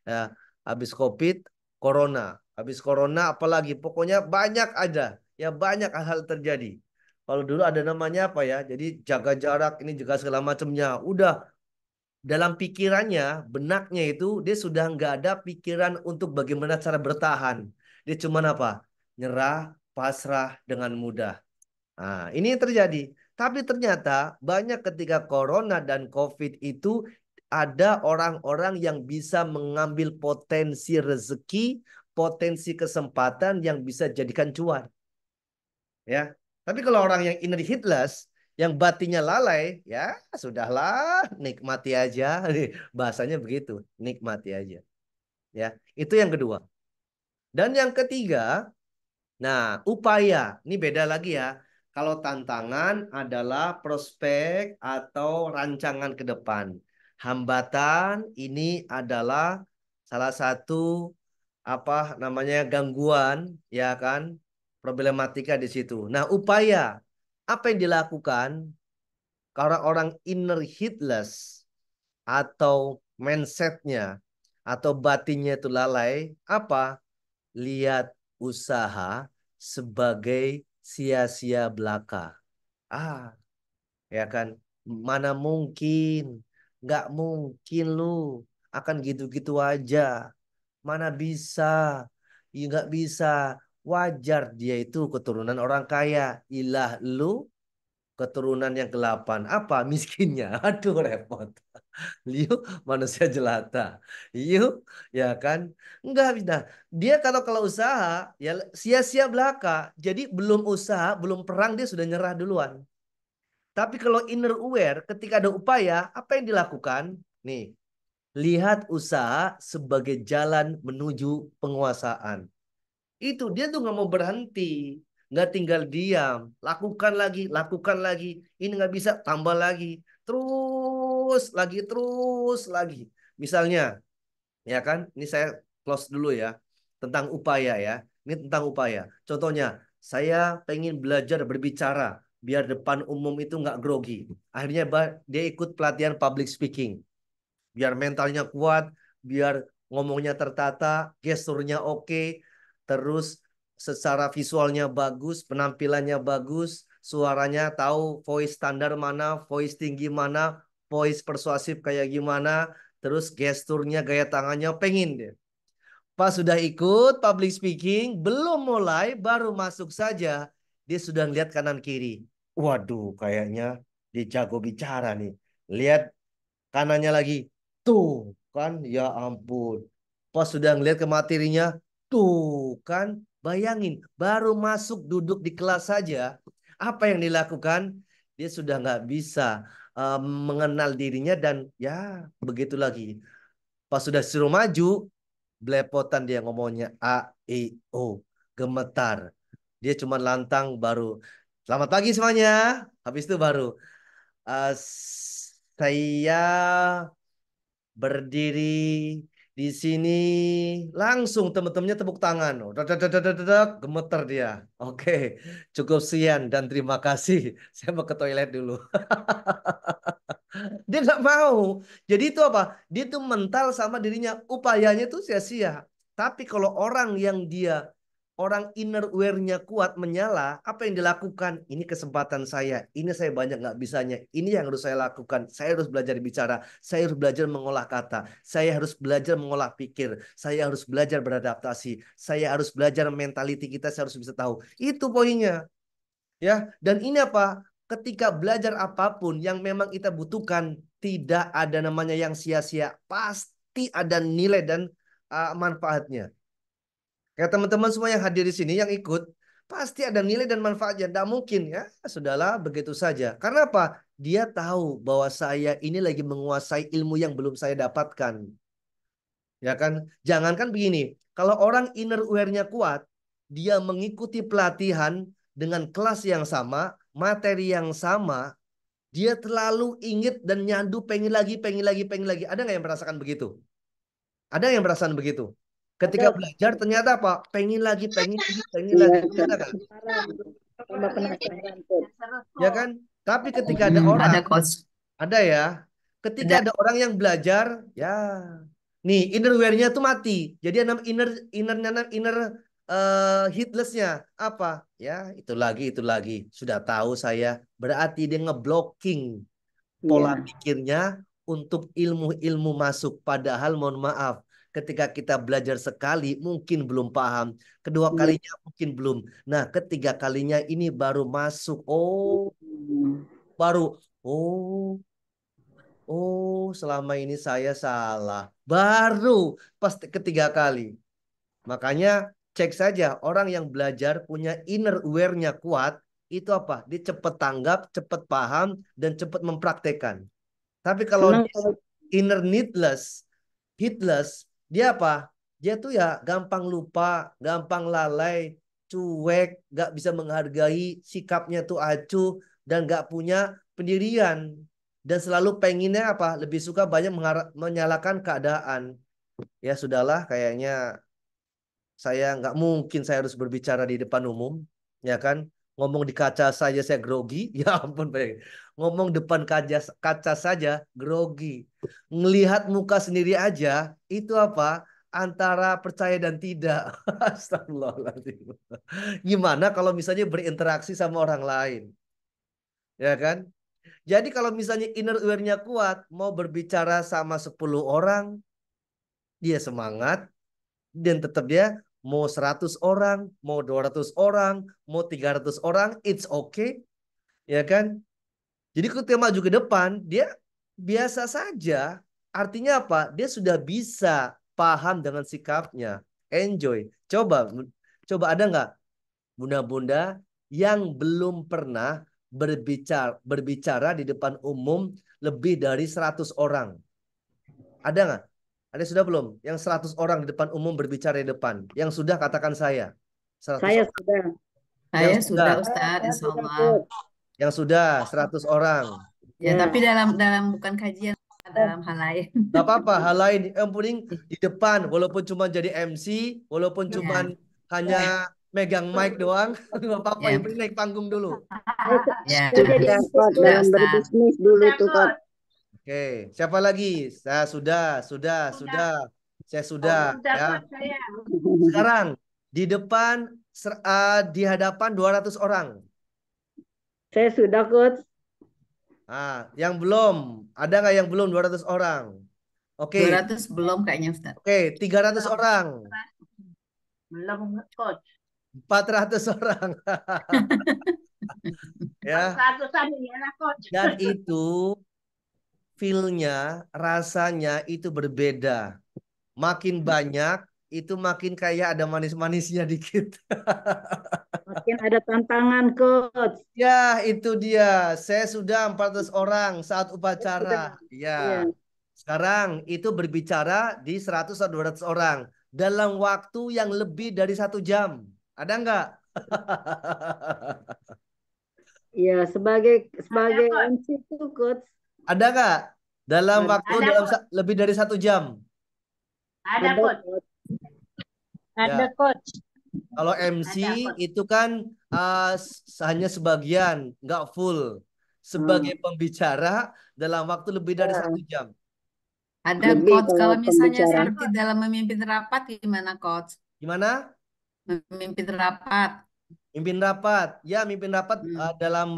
[SPEAKER 1] ya, habis COVID, Corona. Habis Corona apalagi? Pokoknya banyak ada. Ya banyak hal-hal terjadi. Kalau dulu ada namanya apa ya? Jadi jaga jarak, ini juga segala macamnya. Udah dalam pikirannya, benaknya itu dia sudah nggak ada pikiran untuk bagaimana cara bertahan. Dia cuma apa? Nyerah, pasrah dengan mudah. Nah, ini yang terjadi. Tapi ternyata banyak ketika corona dan COVID itu ada orang-orang yang bisa mengambil potensi rezeki, potensi kesempatan yang bisa jadikan cuan. Ya, tapi kalau orang yang inner heedless, yang batinnya lalai, ya sudahlah, nikmati aja. Bahasanya begitu, nikmati aja. Ya, itu yang kedua. Dan yang ketiga, nah, upaya. Ini beda lagi ya. Kalau tantangan adalah prospek atau rancangan ke depan. Hambatan ini adalah salah satu apa namanya gangguan, ya kan? Problematika di situ. Nah, upaya apa yang dilakukan kalau orang inner heedless atau mindsetnya atau batinnya itu lalai? Apa? Lihat usaha sebagai sia-sia belaka. Ah, ya kan? Mana mungkin? Nggak mungkin lu akan gitu-gitu aja. Mana bisa? Ya nggak bisa. Wajar dia itu keturunan orang kaya. Ilah lu keturunan yang ke-8. Apa miskinnya? Aduh repot. Liu manusia jelata. Liu ya kan? Enggak bisa. Dia kalau usaha ya sia-sia belaka. Jadi belum usaha, belum perang dia sudah nyerah duluan. Tapi kalau inner aware ketika ada upaya, apa yang dilakukan? Nih, lihat usaha sebagai jalan menuju penguasaan. Itu dia tuh nggak mau berhenti, nggak tinggal diam, lakukan lagi. Ini nggak bisa, tambah lagi, terus lagi. Misalnya, ya kan? Ini saya close dulu ya tentang upaya ya. Ini tentang upaya. Contohnya, saya pengen belajar berbicara biar depan umum itu nggak grogi. Akhirnya dia ikut pelatihan public speaking biar mentalnya kuat, biar ngomongnya tertata, gesturnya oke, terus secara visualnya bagus, penampilannya bagus, suaranya tahu voice standar mana, voice tinggi mana, voice persuasif kayak gimana, terus gesturnya, gaya tangannya pengen deh. Pas sudah ikut public speaking, belum mulai, baru masuk saja, dia sudah lihat kanan kiri. Waduh, kayaknya dia jago bicara nih. Lihat kanannya lagi. Tuh kan, ya ampun. Pas sudah ngeliat ke materinya, tuh kan, bayangin, baru masuk duduk di kelas saja, apa yang dilakukan? Dia sudah nggak bisa mengenal dirinya dan ya begitu lagi. Pas sudah suruh maju, belepotan dia ngomongnya A, I, O, gemetar. Dia cuma lantang baru, selamat pagi semuanya. Habis itu baru, "Eh, saya berdiri di sini." Langsung teman-temannya tepuk tangan. Oh, gemeter dia. Oke, cukup sekian dan terima kasih. Saya mau ke toilet dulu. Dia nggak mau. Jadi itu apa? Dia tuh mental sama dirinya. Upayanya tuh sia-sia. Tapi kalau orang yang dia orang inner awareness kuat menyala, apa yang dilakukan? Ini kesempatan saya. Ini saya banyak nggak bisanya. Ini yang harus saya lakukan. Saya harus belajar bicara. Saya harus belajar mengolah kata. Saya harus belajar mengolah pikir. Saya harus belajar beradaptasi. Saya harus belajar mentality kita. Saya harus bisa tahu. Itu poinnya. Ya, dan ini apa? Ketika belajar apapun yang memang kita butuhkan, tidak ada namanya yang sia-sia. Pasti ada nilai dan manfaatnya. Kayak teman-teman semua yang hadir di sini, yang ikut, pasti ada nilai dan manfaatnya. Tidak mungkin ya, sudahlah begitu saja. Karena apa? Dia tahu bahwa saya ini lagi menguasai ilmu yang belum saya dapatkan. Ya kan? Jangankan begini, kalau orang inner awareness kuat, dia mengikuti pelatihan dengan kelas yang sama, materi yang sama, dia terlalu ingat dan nyandu pengen lagi, pengen lagi, pengen lagi. Ada nggak yang merasakan begitu? Ada yang merasakan begitu? Ketika
[SPEAKER 2] Ada.
[SPEAKER 1] belajar ternyata apa? Pengen lagi, pengen lagi, pengen
[SPEAKER 3] Iya,
[SPEAKER 1] lagi.
[SPEAKER 3] Kak.
[SPEAKER 1] Ada nggak?
[SPEAKER 2] Tambah penasaran, Coach.
[SPEAKER 1] Ya kan? Tapi ketika ada orang,
[SPEAKER 4] Ada coach.
[SPEAKER 1] ada ya. Ketika
[SPEAKER 4] Ada.
[SPEAKER 1] ada orang yang belajar, ya, nih inner awareness tuh mati. Jadi inner inner hitlessnya apa? Ya, itu lagi. Sudah tahu saya. Berarti dia ngeblocking pola
[SPEAKER 2] Iya.
[SPEAKER 1] pikirnya untuk ilmu-ilmu masuk. Padahal mohon maaf, ketika kita belajar sekali mungkin belum paham, kedua
[SPEAKER 2] Iya.
[SPEAKER 1] kalinya mungkin belum. Nah, ketiga kalinya ini baru masuk. Oh,
[SPEAKER 2] Hmm.
[SPEAKER 1] baru. Oh, selama ini saya salah. Baru pasti ketiga kali. Makanya cek saja orang yang belajar punya inner aware-nya kuat, itu apa? Dia cepat tanggap, cepat paham, dan cepat mempraktekkan. Tapi kalau
[SPEAKER 2] Senang kalau
[SPEAKER 1] inner heedless, dia apa? Dia tuh ya gampang lupa, gampang lalai, cuek, gak bisa menghargai, sikapnya tuh acuh, dan gak punya pendirian. Dan selalu pengennya apa? Lebih suka banyak menyalahkan keadaan. Ya sudahlah, kayaknya saya nggak mungkin saya harus berbicara di depan umum, ya kan? Ngomong di kaca saja saya grogi, ya ampun, bayangin. Ngomong depan kaca kaca saja grogi. Ngelihat muka sendiri aja itu apa? Antara percaya dan tidak. Astagfirullahaladzim. Gimana kalau misalnya berinteraksi sama orang lain, ya kan? Jadi kalau misalnya inner awareness-nya kuat, mau berbicara sama 10 orang, dia semangat, dan tetap dia mau 100 orang, mau 200 orang, mau 300 orang, it's okay, ya kan? Jadi ketika maju ke depan, dia biasa saja. Artinya apa? Dia sudah bisa paham dengan sikapnya. Enjoy. Coba, coba ada nggak bunda-bunda yang belum pernah berbicara di depan umum lebih dari 100 orang? Ada nggak? Ada sudah belum? Yang 100 orang di depan umum berbicara di depan. Yang sudah katakan saya. 100
[SPEAKER 2] saya
[SPEAKER 1] orang.
[SPEAKER 2] sudah.
[SPEAKER 1] Yang
[SPEAKER 4] Saya
[SPEAKER 1] sudah.
[SPEAKER 4] sudah
[SPEAKER 2] Saya,
[SPEAKER 4] Ustadz,
[SPEAKER 2] saya
[SPEAKER 4] insya
[SPEAKER 2] sudah
[SPEAKER 4] Allah.
[SPEAKER 2] coach.
[SPEAKER 1] Yang sudah 100 orang.
[SPEAKER 4] Ya, tapi
[SPEAKER 2] Ya.
[SPEAKER 4] dalam bukan kajian, dalam hal lain.
[SPEAKER 1] Gak apa-apa. Hal lain. Yang penting di depan. Walaupun cuma jadi MC. Walaupun cuma
[SPEAKER 4] Ya,
[SPEAKER 1] hanya megang mic doang. Gak apa-apa.
[SPEAKER 4] ya,
[SPEAKER 1] Yang penting naik panggung dulu.
[SPEAKER 2] Saya
[SPEAKER 4] ya.
[SPEAKER 2] jadi coach
[SPEAKER 4] Sudah
[SPEAKER 2] dalam
[SPEAKER 4] Ustadz.
[SPEAKER 2] berbisnis dulu tuh coach.
[SPEAKER 1] Oke. Siapa lagi? Saya sudah. Saya sudah. Ya. Sekarang di depan di hadapan 200 orang.
[SPEAKER 2] Saya sudah coach.
[SPEAKER 1] Ah, yang belum, ada nggak yang belum 200 orang? Oke,
[SPEAKER 4] 200 belum kayaknya Ustadz.
[SPEAKER 1] oke, 300 orang,
[SPEAKER 3] Belum coach.
[SPEAKER 1] 400 orang, ya.
[SPEAKER 3] Ratusan ini anak coach.
[SPEAKER 1] Dan itu feel-nya, rasanya itu berbeda. Makin banyak, itu makin kayak ada manis-manisnya dikit.
[SPEAKER 2] Makin ada tantangan coach.
[SPEAKER 1] Ya, itu dia. Saya sudah 400 orang saat
[SPEAKER 2] Saya
[SPEAKER 1] upacara.
[SPEAKER 2] sudah.
[SPEAKER 1] Ya.
[SPEAKER 2] Iya.
[SPEAKER 1] Sekarang itu berbicara di 100 atau 200 orang dalam waktu yang lebih dari 1 jam. Ada nggak?
[SPEAKER 2] Iya, sebagai MC itu coach.
[SPEAKER 1] Ada nggak? Dalam
[SPEAKER 2] Ada,
[SPEAKER 1] waktu lebih dari 1 jam.
[SPEAKER 3] Ada coach.
[SPEAKER 2] coach.
[SPEAKER 3] Ada
[SPEAKER 1] Ya.
[SPEAKER 3] coach.
[SPEAKER 1] Kalau MC
[SPEAKER 3] Ada, Coach.
[SPEAKER 1] itu kan hanya sebagian, nggak full. Sebagai pembicara dalam waktu lebih dari
[SPEAKER 2] Ya,
[SPEAKER 1] 1 jam.
[SPEAKER 4] Ada
[SPEAKER 2] lebih
[SPEAKER 4] coach,
[SPEAKER 2] kalau
[SPEAKER 4] kalau misalnya
[SPEAKER 2] pembicara.
[SPEAKER 4] seperti dalam memimpin rapat gimana coach?
[SPEAKER 1] Gimana?
[SPEAKER 4] Memimpin rapat.
[SPEAKER 1] Mimpin rapat. Ya, mimpin rapat dalam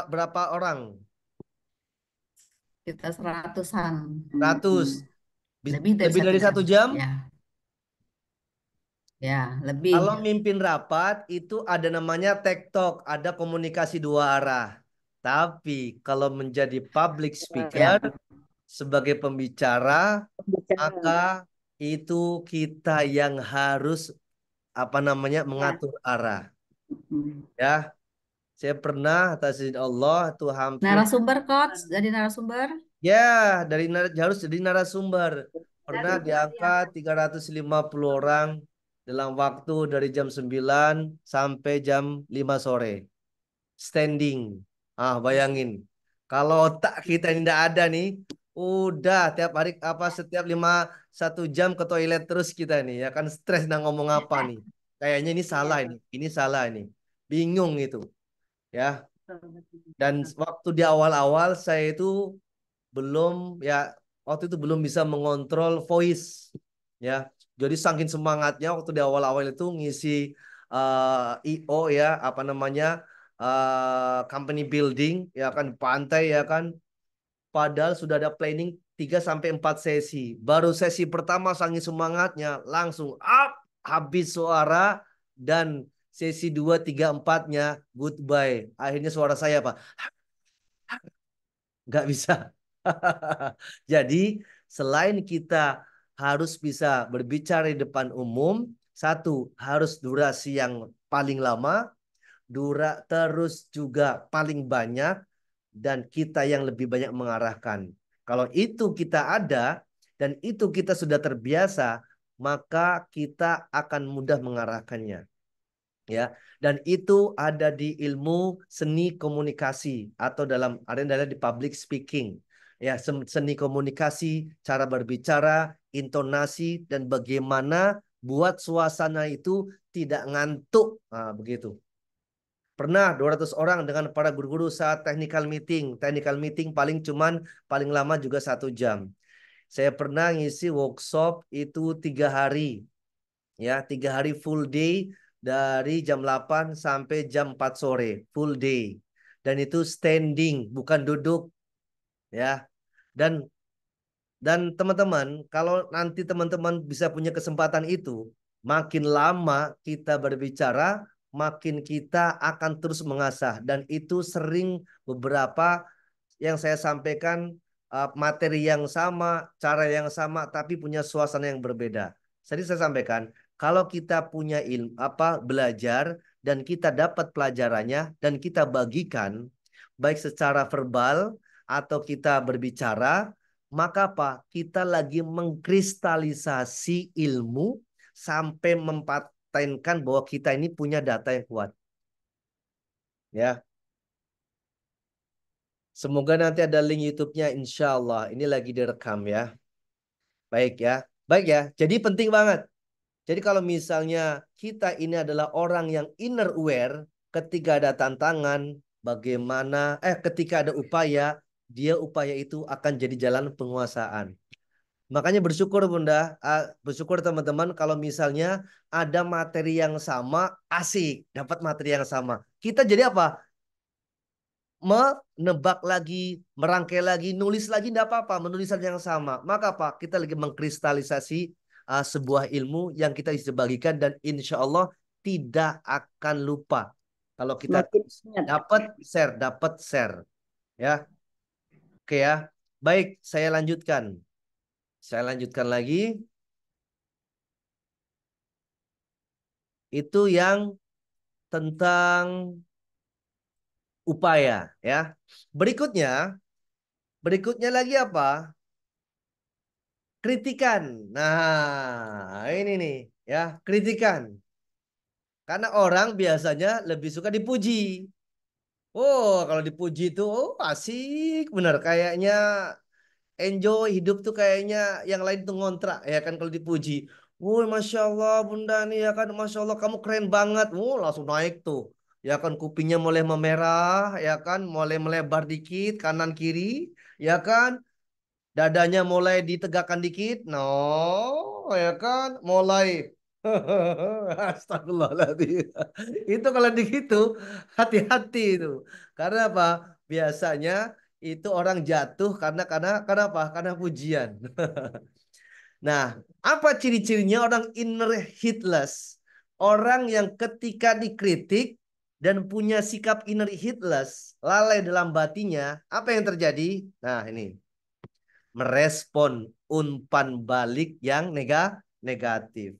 [SPEAKER 1] berapa orang?
[SPEAKER 4] Kita seratusan.
[SPEAKER 1] 100.
[SPEAKER 4] Lebih dari
[SPEAKER 1] Lebih dari 1 jam?
[SPEAKER 4] Ya, ya lebih.
[SPEAKER 1] Kalau mimpin rapat itu ada namanya tektok, ada komunikasi 2 arah. Tapi kalau menjadi public
[SPEAKER 4] Ya,
[SPEAKER 1] speaker sebagai pembicara,
[SPEAKER 2] Pembicara.
[SPEAKER 1] maka itu kita yang harus mengatur arah. Ya, saya pernah atas izin Allah tuh hampir
[SPEAKER 4] narasumber coach, jadi narasumber.
[SPEAKER 1] ya harus jadi narasumber. Pernah diangkat 350 orang dalam waktu dari jam 9 sampai jam 5 sore. Standing. Ah, bayangin. Kalau otak kita ini tidak ada nih, udah tiap hari setiap 1 jam ke toilet terus kita nih, ya kan stres nah ngomong apa nih. Kayaknya ini salah ini salah ini. Bingung itu, ya. Dan waktu di awal-awal saya itu belum ya waktu itu belum bisa mengontrol voice. Ya, jadi saking semangatnya waktu di awal-awal itu ngisi IO ya, apa namanya, company building ya kan, pantai ya kan. Padahal sudah ada planning 3 sampai 4 sesi. Baru sesi pertama saking semangatnya langsung up, habis suara, dan sesi 2, 3, 4-nya goodbye. Akhirnya suara saya Pak nggak bisa. Jadi selain kita harus bisa berbicara di depan umum, satu harus durasi yang paling lama, terus juga paling banyak, dan kita yang lebih banyak mengarahkan. Kalau itu kita ada dan itu kita sudah terbiasa, maka kita akan mudah mengarahkannya. Ya, dan itu ada di ilmu seni komunikasi atau dalam ada di public speaking. Ya, seni komunikasi, cara berbicara, intonasi, dan bagaimana buat suasana itu tidak ngantuk. Nah, begitu. Pernah 200 orang dengan para guru-guru saat technical meeting. Technical meeting paling lama juga 1 jam. Saya pernah ngisi workshop itu 3 hari. Ya, 3 hari full day dari jam 8 sampai jam 4 sore. Full day. Dan itu standing, bukan duduk. Ya. Dan teman-teman, kalau nanti teman-teman bisa punya kesempatan itu, makin lama kita berbicara, makin kita akan terus mengasah. Dan itu sering beberapa yang saya sampaikan materi yang sama, cara yang sama, tapi punya suasana yang berbeda. Jadi saya sampaikan, kalau kita punya ilmu belajar dan kita dapat pelajarannya dan kita bagikan, baik secara verbal atau kita berbicara, maka apa? Kita lagi mengkristalisasi ilmu sampai mempatenkan bahwa kita ini punya data yang kuat. Ya, semoga nanti ada link YouTube-nya, insya Allah. Ini lagi direkam ya. Baik ya. Baik ya. Jadi penting banget. Jadi kalau misalnya kita ini adalah orang yang inner aware, ketika ada tantangan, ketika ada upaya, upaya itu akan jadi jalan penguasaan. Makanya bersyukur Bunda, bersyukur teman-teman kalau misalnya ada materi yang sama, asik, dapat materi yang sama. Kita jadi apa? Menebak lagi, merangkai lagi, nulis lagi tidak apa-apa, menulisan yang sama. Maka apa? Kita lagi mengkristalisasi sebuah ilmu yang kita bisa bagikan dan insya Allah tidak akan lupa. Kalau kita
[SPEAKER 2] Makin ingat.
[SPEAKER 1] dapat share. Ya, oke ya. Baik, saya lanjutkan. Saya lanjutkan lagi. Itu yang tentang upaya ya. Berikutnya lagi apa? Kritikan. Nah, ini nih ya, kritikan. Karena orang biasanya lebih suka dipuji. Oh, kalau dipuji itu asik bener, kayaknya enjoy hidup tuh, kayaknya yang lain tuh ngontrak ya kan kalau dipuji. Woi, Masya Allah Bunda nih ya kan, Masya Allah kamu keren banget. Langsung naik tuh. Ya kan kupingnya mulai memerah, ya kan mulai melebar dikit kanan kiri, ya kan. Dadanya mulai ditegakkan dikit. No, ya kan mulai. Astagfirullahaladzim. Itu kalau begitu hati-hati itu. Karena apa? Biasanya itu orang jatuh karena apa? Karena pujian. Nah, apa ciri-cirinya orang inner heedless? Orang yang ketika dikritik dan punya sikap inner heedless, lalai dalam batinnya, apa yang terjadi? Nah, ini merespon umpan balik yang negatif.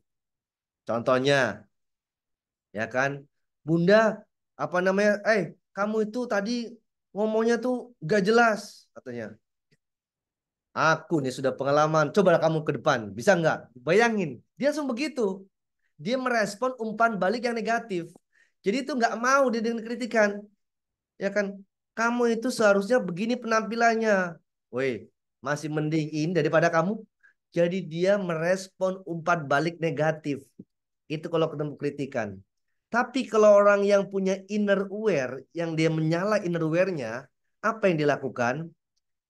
[SPEAKER 1] Contohnya, ya kan, Bunda, apa namanya? Kamu itu tadi ngomongnya tuh gak jelas, katanya. Aku nih sudah pengalaman. Coba kamu ke depan, bisa nggak? Bayangin, dia langsung begitu. Dia merespon umpan balik yang negatif. Jadi itu nggak mau dia dengan kritikan, ya kan? Kamu itu seharusnya begini penampilannya. Woi, masih mendingin daripada kamu. Jadi dia merespon umpan balik negatif. Itu kalau ketemu kritikan. Tapi kalau orang yang punya inner aware, yang dia menyala inner aware-nya, apa yang dilakukan?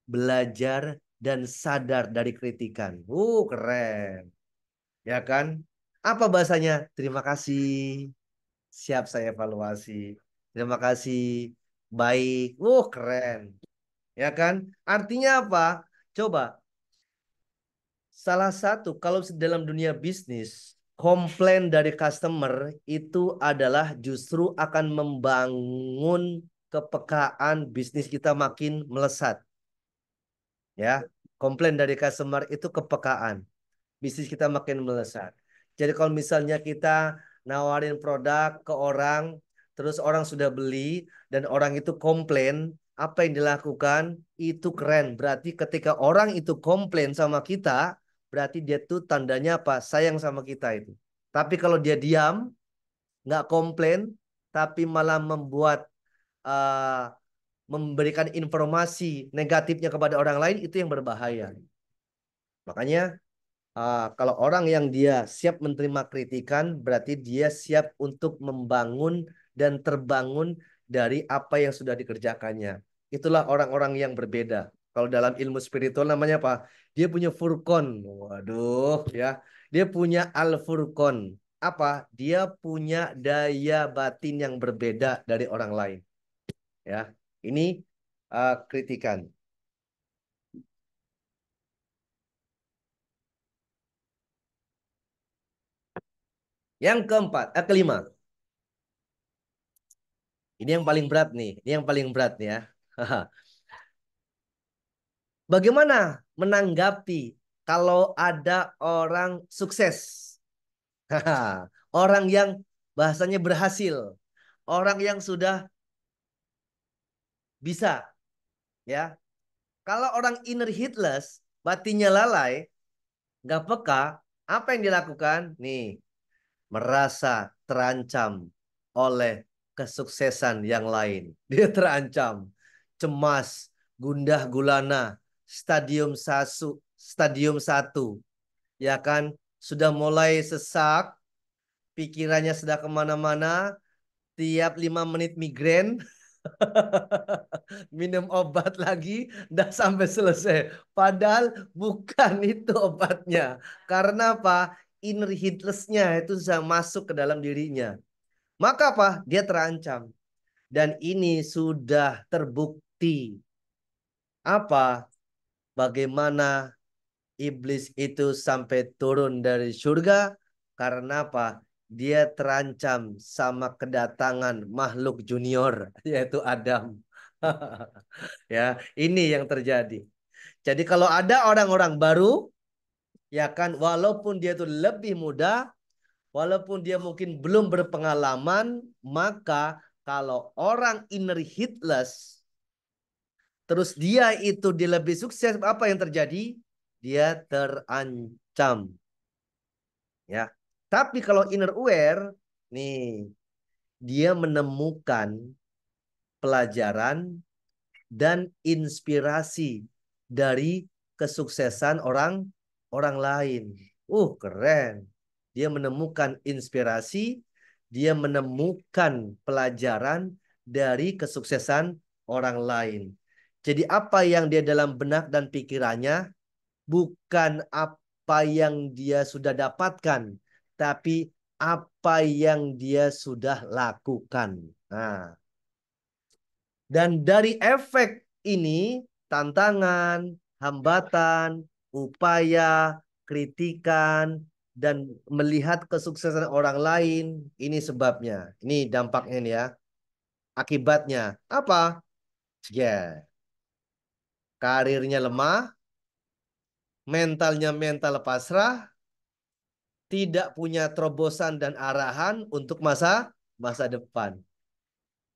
[SPEAKER 1] Belajar dan sadar dari kritikan. Keren. Ya kan? Apa bahasanya? Terima kasih. Siap saya evaluasi. Terima kasih. Baik. Keren. Ya kan? Artinya apa? Coba. Salah satu kalau dalam dunia bisnis, komplain dari customer itu adalah justru akan membangun kepekaan bisnis kita makin melesat. Ya, komplain dari customer itu kepekaan. Bisnis kita makin melesat. Jadi kalau misalnya kita nawarin produk ke orang, terus orang sudah beli dan orang itu komplain, apa yang dilakukan itu keren. Berarti ketika orang itu komplain sama kita, berarti dia tuh tandanya apa? Sayang sama kita itu. Tapi kalau dia diam, nggak komplain, tapi malah uh, memberikan informasi negatifnya kepada orang lain, itu yang berbahaya. Makanya kalau orang yang dia siap menerima kritikan, berarti dia siap untuk membangun dan terbangun dari apa yang sudah dikerjakannya. Itulah orang-orang yang berbeda. Kalau dalam ilmu spiritual namanya apa? Dia punya furqon. Waduh, ya. Dia punya al-furqon. Apa? Dia punya daya batin yang berbeda dari orang lain. Ya, ini kritikan. Yang keempat, kelima. Ini yang paling berat nih. Ini yang paling berat nih ya. Bagaimana menanggapi kalau ada orang sukses? Orang yang bahasanya berhasil. Orang yang sudah bisa. Ya. Kalau orang inner heedless, batinnya lalai, nggak peka, apa yang dilakukan? Nih, merasa terancam oleh kesuksesan yang lain. Dia terancam, cemas, gundah gulana, stadium satu, ya kan? Sudah mulai sesak, pikirannya sudah kemana-mana, tiap 5 menit migrain, minum obat lagi, udah sampai selesai. Padahal bukan itu obatnya. Karena apa? Inner heedless-nya itu sudah masuk ke dalam dirinya. Maka apa? Dia terancam. Dan ini sudah terbukti. Apa? Bagaimana iblis itu sampai turun dari surga? Karena apa? Dia terancam sama kedatangan makhluk junior, yaitu Adam. Ya, ini yang terjadi. Jadi kalau ada orang-orang baru, ya kan, walaupun dia itu lebih muda, walaupun dia mungkin belum berpengalaman, maka kalau orang inner heedless, terus dia itu dia lebih sukses, apa yang terjadi? Dia terancam. Ya. Tapi kalau inner aware, nih, dia menemukan pelajaran dan inspirasi dari kesuksesan orang lain. Keren. Dia menemukan inspirasi, dia menemukan pelajaran dari kesuksesan orang lain. Jadi apa yang dia dalam benak dan pikirannya bukan apa yang dia sudah dapatkan, tapi apa yang dia sudah lakukan. Nah, dan dari efek ini, tantangan, hambatan, upaya, kritikan, dan melihat kesuksesan orang lain, ini sebabnya. Ini dampaknya nih ya. Akibatnya apa? Ya, karirnya lemah, mentalnya mental pasrah, tidak punya terobosan dan arahan untuk masa masa depan.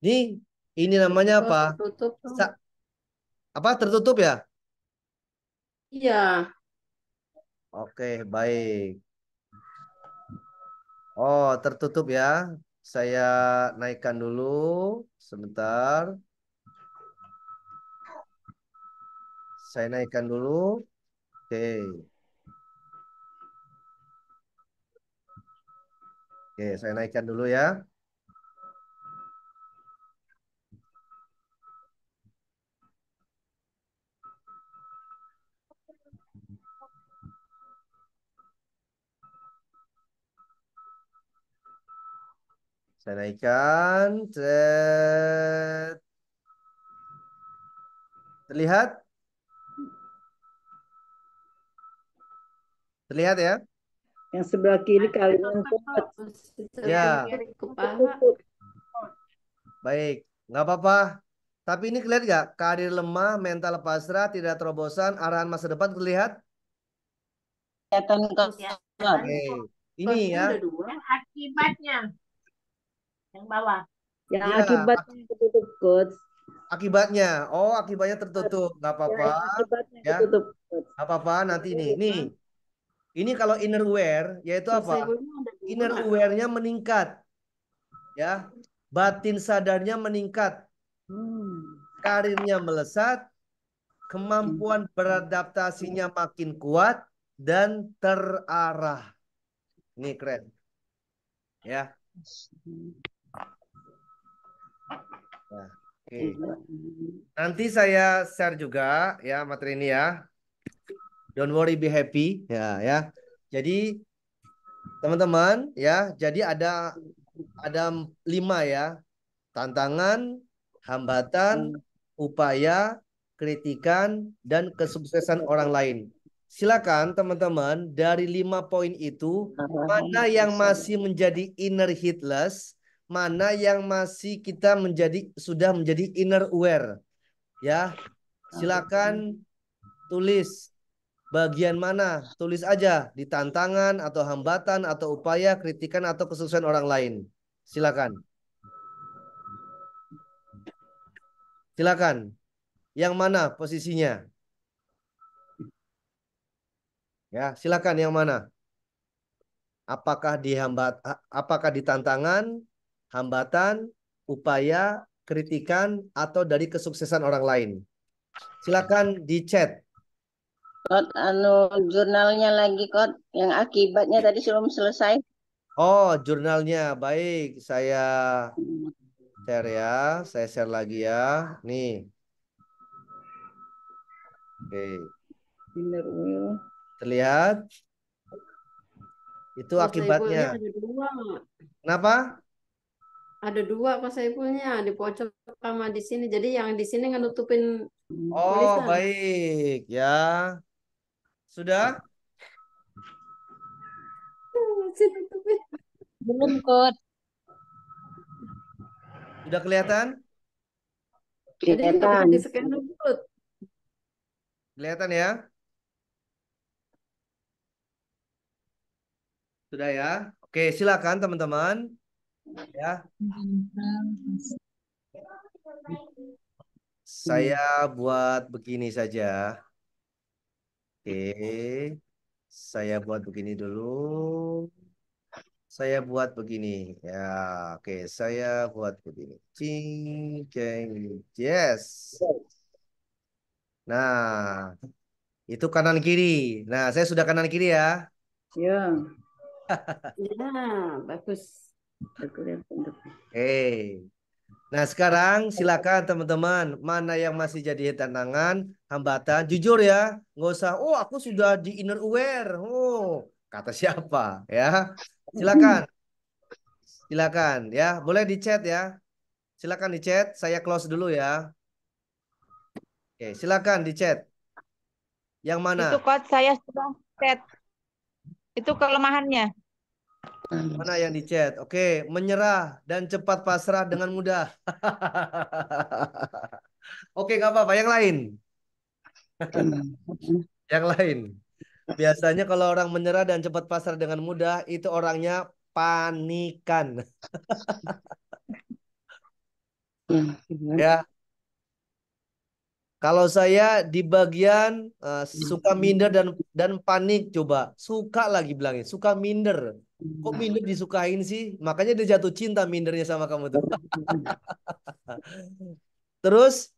[SPEAKER 1] Ini namanya
[SPEAKER 2] Kok
[SPEAKER 1] apa?
[SPEAKER 2] tertutup?
[SPEAKER 1] Apa tertutup ya?
[SPEAKER 2] Iya.
[SPEAKER 1] Oke, baik. Oh, tertutup ya. Saya naikkan dulu sebentar. Saya naikkan dulu. Oke. Oke, saya naikkan dulu ya. Saya naikkan. Cet. Terlihat? Terlihat ya?
[SPEAKER 2] Yang sebelah kiri kalian
[SPEAKER 3] Tutup,
[SPEAKER 2] coach.
[SPEAKER 1] Ya,
[SPEAKER 3] kiri
[SPEAKER 2] Kepala.
[SPEAKER 3] tutup.
[SPEAKER 1] baik. Nggak apa-apa. Tapi ini kelihatan nggak? Karir lemah, mental pasrah, tidak terobosan, arahan masa depan terlihat?
[SPEAKER 2] Kelihatan coach.
[SPEAKER 3] Ya,
[SPEAKER 1] Oke. Ini ya.
[SPEAKER 3] udah dua. Dan akibatnya yang bawah.
[SPEAKER 2] Yang
[SPEAKER 1] Iya,
[SPEAKER 2] akibatnya ketutup coach.
[SPEAKER 1] akibatnya. Oh, akibatnya tertutup. Nggak
[SPEAKER 2] Ya,
[SPEAKER 1] apa-apa.
[SPEAKER 2] yang akibatnya
[SPEAKER 1] Ya,
[SPEAKER 2] ketutup coach.
[SPEAKER 1] nggak apa-apa. Nanti nih. Ini kalau inner aware, yaitu apa?
[SPEAKER 3] Selesai ada dua
[SPEAKER 1] Inner
[SPEAKER 3] nggak?
[SPEAKER 1] aware-nya meningkat. Ya, batin sadarnya meningkat. Karirnya melesat. Kemampuan beradaptasinya makin kuat dan terarah. Ini keren. Ya. Nah, oke. Nanti saya share juga ya materi ini ya. Don't worry, be happy. Ya. Jadi teman-teman ya, jadi ada 5 ya. Tantangan, hambatan, upaya, kritikan, dan kesuksesan orang lain. Silakan teman-teman dari 5 poin itu mana yang masih menjadi inner hitless, mana yang masih kita sudah menjadi inner aware. Ya, silakan tulis bagian mana, tulis aja di tantangan atau hambatan atau upaya, kritikan atau kesuksesan orang lain. Silakan. Silakan. Yang mana posisinya? Ya, silakan yang mana? Apakah di tantangan, hambatan, upaya, kritikan, atau dari kesuksesan orang lain? Silakan di chat.
[SPEAKER 2] Kot, jurnalnya lagi kot. Yang akibatnya tadi belum selesai.
[SPEAKER 1] Oh, jurnalnya. Baik, saya share ya. Saya share lagi ya. Nih. Oke.
[SPEAKER 2] Inner will.
[SPEAKER 1] Terlihat? Itu
[SPEAKER 5] Kok Saifulnya
[SPEAKER 1] akibatnya.
[SPEAKER 5] ada dua.
[SPEAKER 1] Kenapa?
[SPEAKER 5] Ada dua Kok Saifulnya di pojok sama di sini. Jadi yang di sini nutupin
[SPEAKER 1] Oh,
[SPEAKER 5] tulisan.
[SPEAKER 1] baik ya. Sudah?
[SPEAKER 5] Masih nutupin.
[SPEAKER 2] Belum kot.
[SPEAKER 1] Sudah kelihatan?
[SPEAKER 5] Jadi nggak bisa
[SPEAKER 2] Kelihatan.
[SPEAKER 5] di scan dulu.
[SPEAKER 1] Kelihatan ya? Sudah ya? Oke, silakan teman-teman. Ya, saya buat begini saja. Oke, saya buat begini dulu. Saya buat begini. Ya, oke, saya buat begini. Cing, ceng, yes. Nah, itu kanan kiri. Nah, saya sudah kanan kiri ya.
[SPEAKER 2] Ya.
[SPEAKER 5] Ya, bagus.
[SPEAKER 1] Oke. Nah, sekarang silakan teman-teman, mana yang masih jadi tantangan, hambatan, jujur ya, nggak usah, oh aku sudah di inner aware, oh kata siapa ya, silakan, silakan ya, boleh di chat ya, silakan di chat, saya close dulu ya, oke silakan di chat, yang mana,
[SPEAKER 6] Itu coach saya sudah set. Itu kelemahannya.
[SPEAKER 1] mana yang di chat, oke, menyerah dan cepat pasrah dengan mudah, oke nggak apa-apa, yang lain, yang lain. Biasanya kalau orang menyerah dan cepat pasrah dengan mudah, itu orangnya panikan. Ya, kalau saya di bagian suka minder dan panik, coba suka lagi bilangin, suka minder. Kok minder disukain sih? Makanya dia jatuh cinta mindernya sama kamu tuh. Terus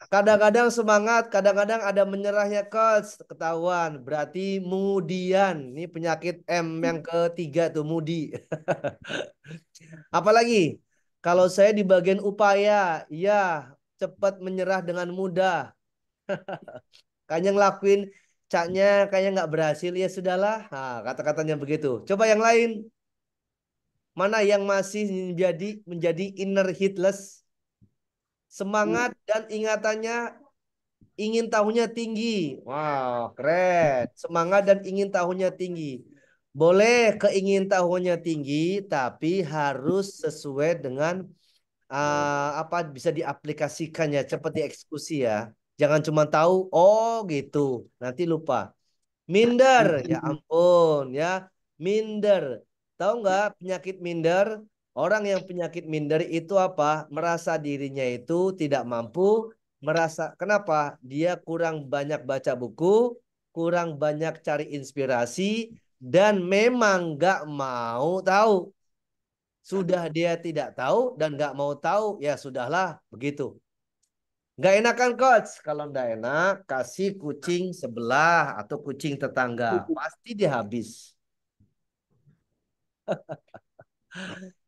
[SPEAKER 1] kadang-kadang semangat, kadang-kadang ada menyerahnya coach, ketahuan. Berarti kemudian, ini penyakit M yang ketiga tuh, mudi. Apalagi kalau saya di bagian upaya, ya cepat menyerah dengan mudah. Kayaknya ngelakuin caknya kayaknya nggak berhasil, ya sudahlah. Nah, kata-katanya begitu. Coba yang lain. Mana yang masih menjadi inner hitless? Semangat dan ingatannya, ingin tahunya tinggi. Wow, keren. Semangat dan ingin tahunya tinggi. Boleh keingin tahunya tinggi, tapi harus sesuai dengan apa bisa diaplikasikannya, cepat dieksekusi ya. Jangan cuma tahu, oh gitu, nanti lupa. Minder, ya ampun ya. Minder. Tahu nggak penyakit minder? Orang yang penyakit minder itu apa? Merasa dirinya itu tidak mampu. Merasa kenapa? Dia kurang banyak baca buku, kurang banyak cari inspirasi, dan memang nggak mau tahu. Sudah dia tidak tahu dan nggak mau tahu, ya sudahlah begitu. Nggak enakan coach. Kalau nggak enak, kasih kucing sebelah atau kucing tetangga. Pasti dia habis.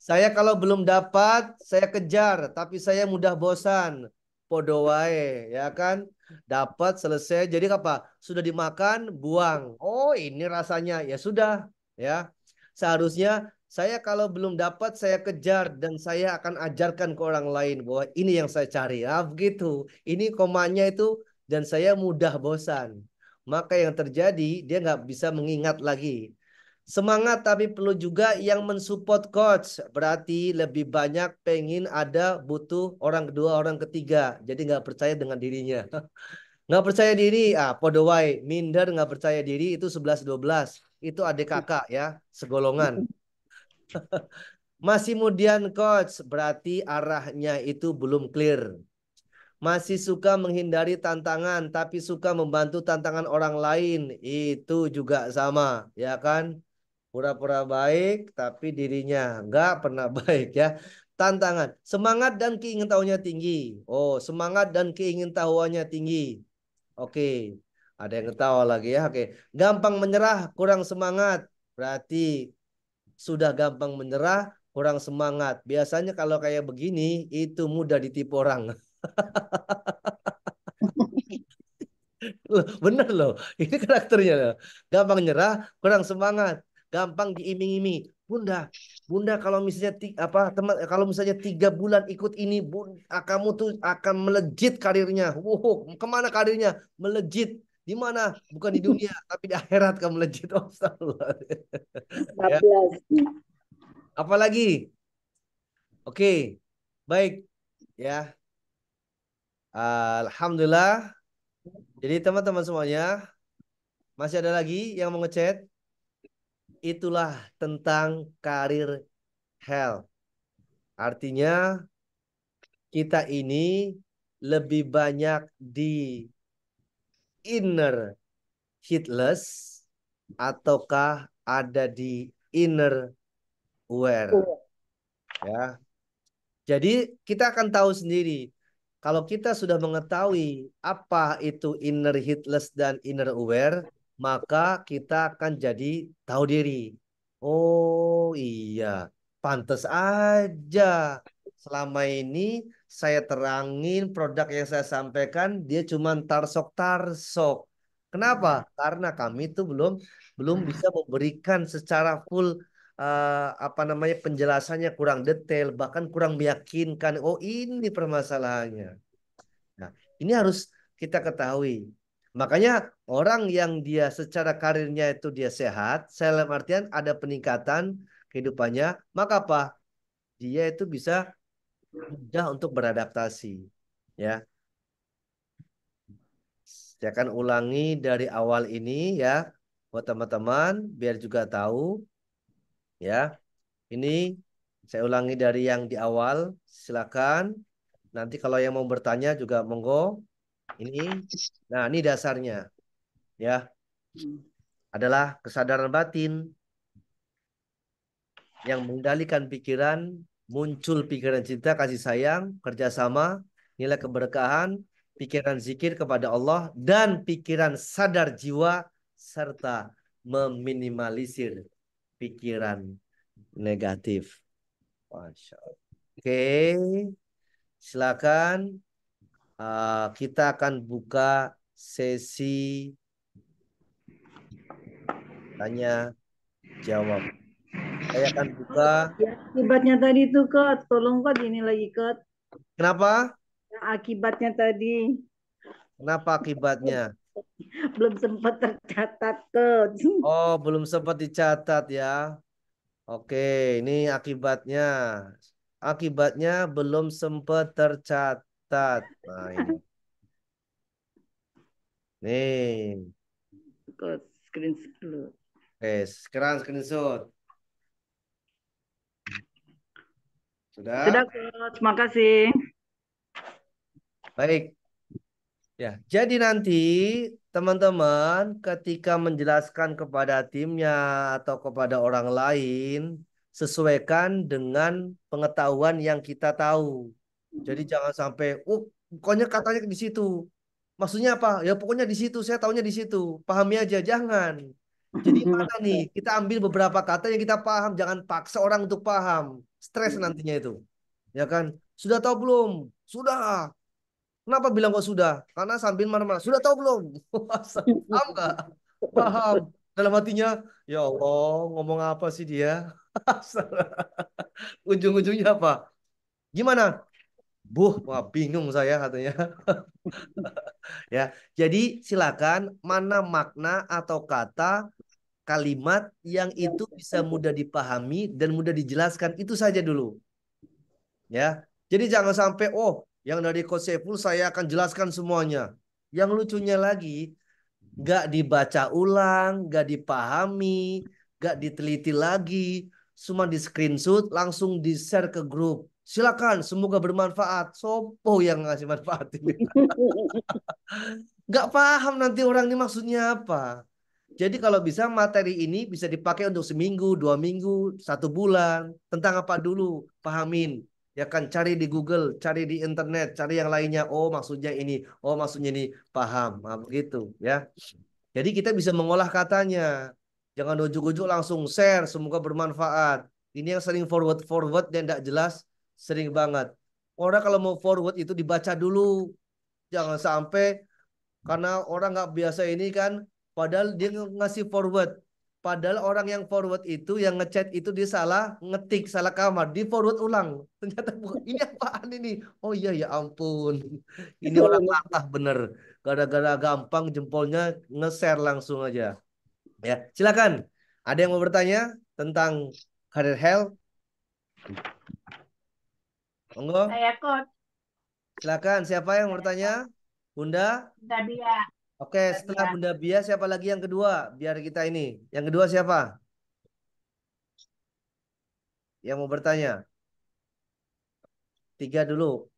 [SPEAKER 1] Saya kalau belum dapat, saya kejar. Tapi saya mudah bosan. Podo wae, ya kan? Dapat, selesai. Jadi apa? Sudah dimakan, buang. Oh, ini rasanya. Ya sudah. Ya. Seharusnya saya kalau belum dapat, saya kejar. Dan saya akan ajarkan ke orang lain bahwa ini yang saya cari. Ah, begitu. Ini komanya itu. Dan saya mudah bosan. Maka yang terjadi, dia nggak bisa mengingat lagi. Semangat tapi perlu juga yang mensupport coach. Berarti lebih banyak pengen ada butuh orang kedua, orang ketiga. Jadi nggak percaya dengan dirinya. Nggak percaya diri, podo wae. Minder nggak percaya diri itu 11-12. Itu adik kakak ya, segolongan. Masih kemudian coach, berarti arahnya itu belum clear. Masih suka menghindari tantangan, tapi suka membantu tantangan orang lain. Itu juga sama, ya kan? Pura-pura baik, tapi dirinya nggak pernah baik ya. Tantangan, semangat dan keingintahuannya tinggi. Oh, semangat dan keingintahuannya tinggi. Oke, ada yang ketawa lagi ya. Oke, gampang menyerah, kurang semangat. Berarti sudah gampang menyerah, kurang semangat. Biasanya kalau kayak begini, itu mudah ditipu orang. Loh, bener loh, ini karakternya loh. Gampang nyerah, kurang semangat, gampang diiming-iming. Bunda, Bunda kalau misalnya teman, kalau misalnya 3 bulan ikut ini, Bunda, kamu tuh akan melejit karirnya. Wow, kemana karirnya? Melejit. Di mana? Bukan di dunia, tapi di akhirat kamu melejit. Oh, ya.
[SPEAKER 2] 14.
[SPEAKER 1] Apalagi? Oke, baik ya. Alhamdulillah. Jadi teman-teman semuanya, masih ada lagi yang mau ngechat? Itulah tentang karir health. Artinya kita ini lebih banyak di inner hitless ataukah ada di inner aware. Ya. Jadi kita akan tahu sendiri. Kalau kita sudah mengetahui apa itu inner hitless dan inner aware, maka kita akan jadi tahu diri. Oh iya, pantas aja. Selama ini saya terangin produk yang saya sampaikan dia cuma tarsok-tarsok. Kenapa? Karena kami itu belum bisa memberikan secara full apa namanya penjelasannya kurang detail, bahkan kurang meyakinkan. Oh, ini permasalahannya. Nah, ini harus kita ketahui. Makanya orang yang dia secara karirnya itu dia sehat, dalam artian ada peningkatan kehidupannya, maka apa? Dia itu bisa mudah untuk beradaptasi. Ya, saya akan ulangi dari awal ini ya, buat teman-teman biar juga tahu ya. Ini saya ulangi dari yang di awal. Silakan. Nanti kalau yang mau bertanya juga monggo. Ini. Nah, ini dasarnya. Ya. Adalah kesadaran batin yang mengendalikan pikiran, muncul pikiran cinta, kasih sayang, kerjasama, nilai keberkahan, pikiran zikir kepada Allah, dan pikiran sadar jiwa, serta meminimalisir pikiran negatif. Masya Allah. Oke, silakan. Kita akan buka sesi tanya jawab. Saya akan buka.
[SPEAKER 7] Ya, akibatnya tadi tuh Kak, tolong Kak ini lagi Kak.
[SPEAKER 1] Kenapa?
[SPEAKER 7] Akibatnya tadi
[SPEAKER 1] Kenapa akibatnya?
[SPEAKER 7] belum sempat tercatat Kak.
[SPEAKER 1] Oh, belum sempat dicatat ya. Oke, ini akibatnya. Akibatnya belum sempat tercatat. Nah, ini. Nih.
[SPEAKER 7] Kak, screenshot dulu.
[SPEAKER 1] Oke, sekarang screenshot. Sudah?
[SPEAKER 7] Sudah Kak, terima kasih.
[SPEAKER 1] Baik. Ya, jadi nanti teman-teman ketika menjelaskan kepada timnya atau kepada orang lain, sesuaikan dengan pengetahuan yang kita tahu. Jadi jangan sampai, pokoknya katanya di situ. Maksudnya apa? Ya pokoknya di situ, saya tahunya di situ. Pahami aja, jangan. Jadi mana nih? Kita ambil beberapa kata yang kita paham, jangan paksa orang untuk paham. Stres nantinya itu. Ya kan? Sudah tahu belum? Sudah. Kenapa bilang kok sudah? Karena sambil marah-marah. Sudah tahu belum? Paham nggak? Paham. Dalam hatinya, ya Allah, ngomong apa sih dia? Ujung-ujungnya apa? Gimana? Wah bingung saya katanya. Ya, jadi silakan mana makna atau kata kalimat yang itu bisa mudah dipahami dan mudah dijelaskan itu saja dulu. Ya, jadi jangan sampai yang dari Coach Saiful saya akan jelaskan semuanya. Yang lucunya lagi nggak dibaca ulang, nggak dipahami, nggak diteliti lagi, cuma di screenshot langsung di share ke grup. Silakan, semoga bermanfaat. Sopo yang ngasih manfaat ini? Nggak paham nanti orang ini maksudnya apa. Jadi kalau bisa materi ini bisa dipakai untuk seminggu, 2 minggu, 1 bulan. Tentang apa dulu? Pahamin. Ya kan cari di Google, cari di internet, cari yang lainnya. Oh maksudnya ini, oh maksudnya ini. Paham. Nah, begitu ya. Jadi kita bisa mengolah katanya. Jangan ujuk-ujuk langsung share, semoga bermanfaat. Ini yang sering forward dan tidak jelas, sering banget. Orang kalau mau forward itu dibaca dulu. Jangan sampai karena orang nggak biasa ini kan, padahal dia ngasih forward. Padahal orang yang forward itu, yang ngechat itu dia salah ngetik, salah kamar, di forward ulang. Ternyata ini apaan ini? Oh iya ya ampun. Ini orang latah bener. Gara-gara gampang jempolnya nge-share langsung aja. Ya, silakan. Ada yang mau bertanya tentang career health? Monggo,
[SPEAKER 3] Saya Coach.
[SPEAKER 1] silakan. Siapa yang mau bertanya? Bunda?
[SPEAKER 3] Udah dia.
[SPEAKER 1] Oke, setelah Bunda Bia, siapa lagi yang kedua? Biar kita ini. Yang kedua siapa? Yang mau bertanya? 3 dulu.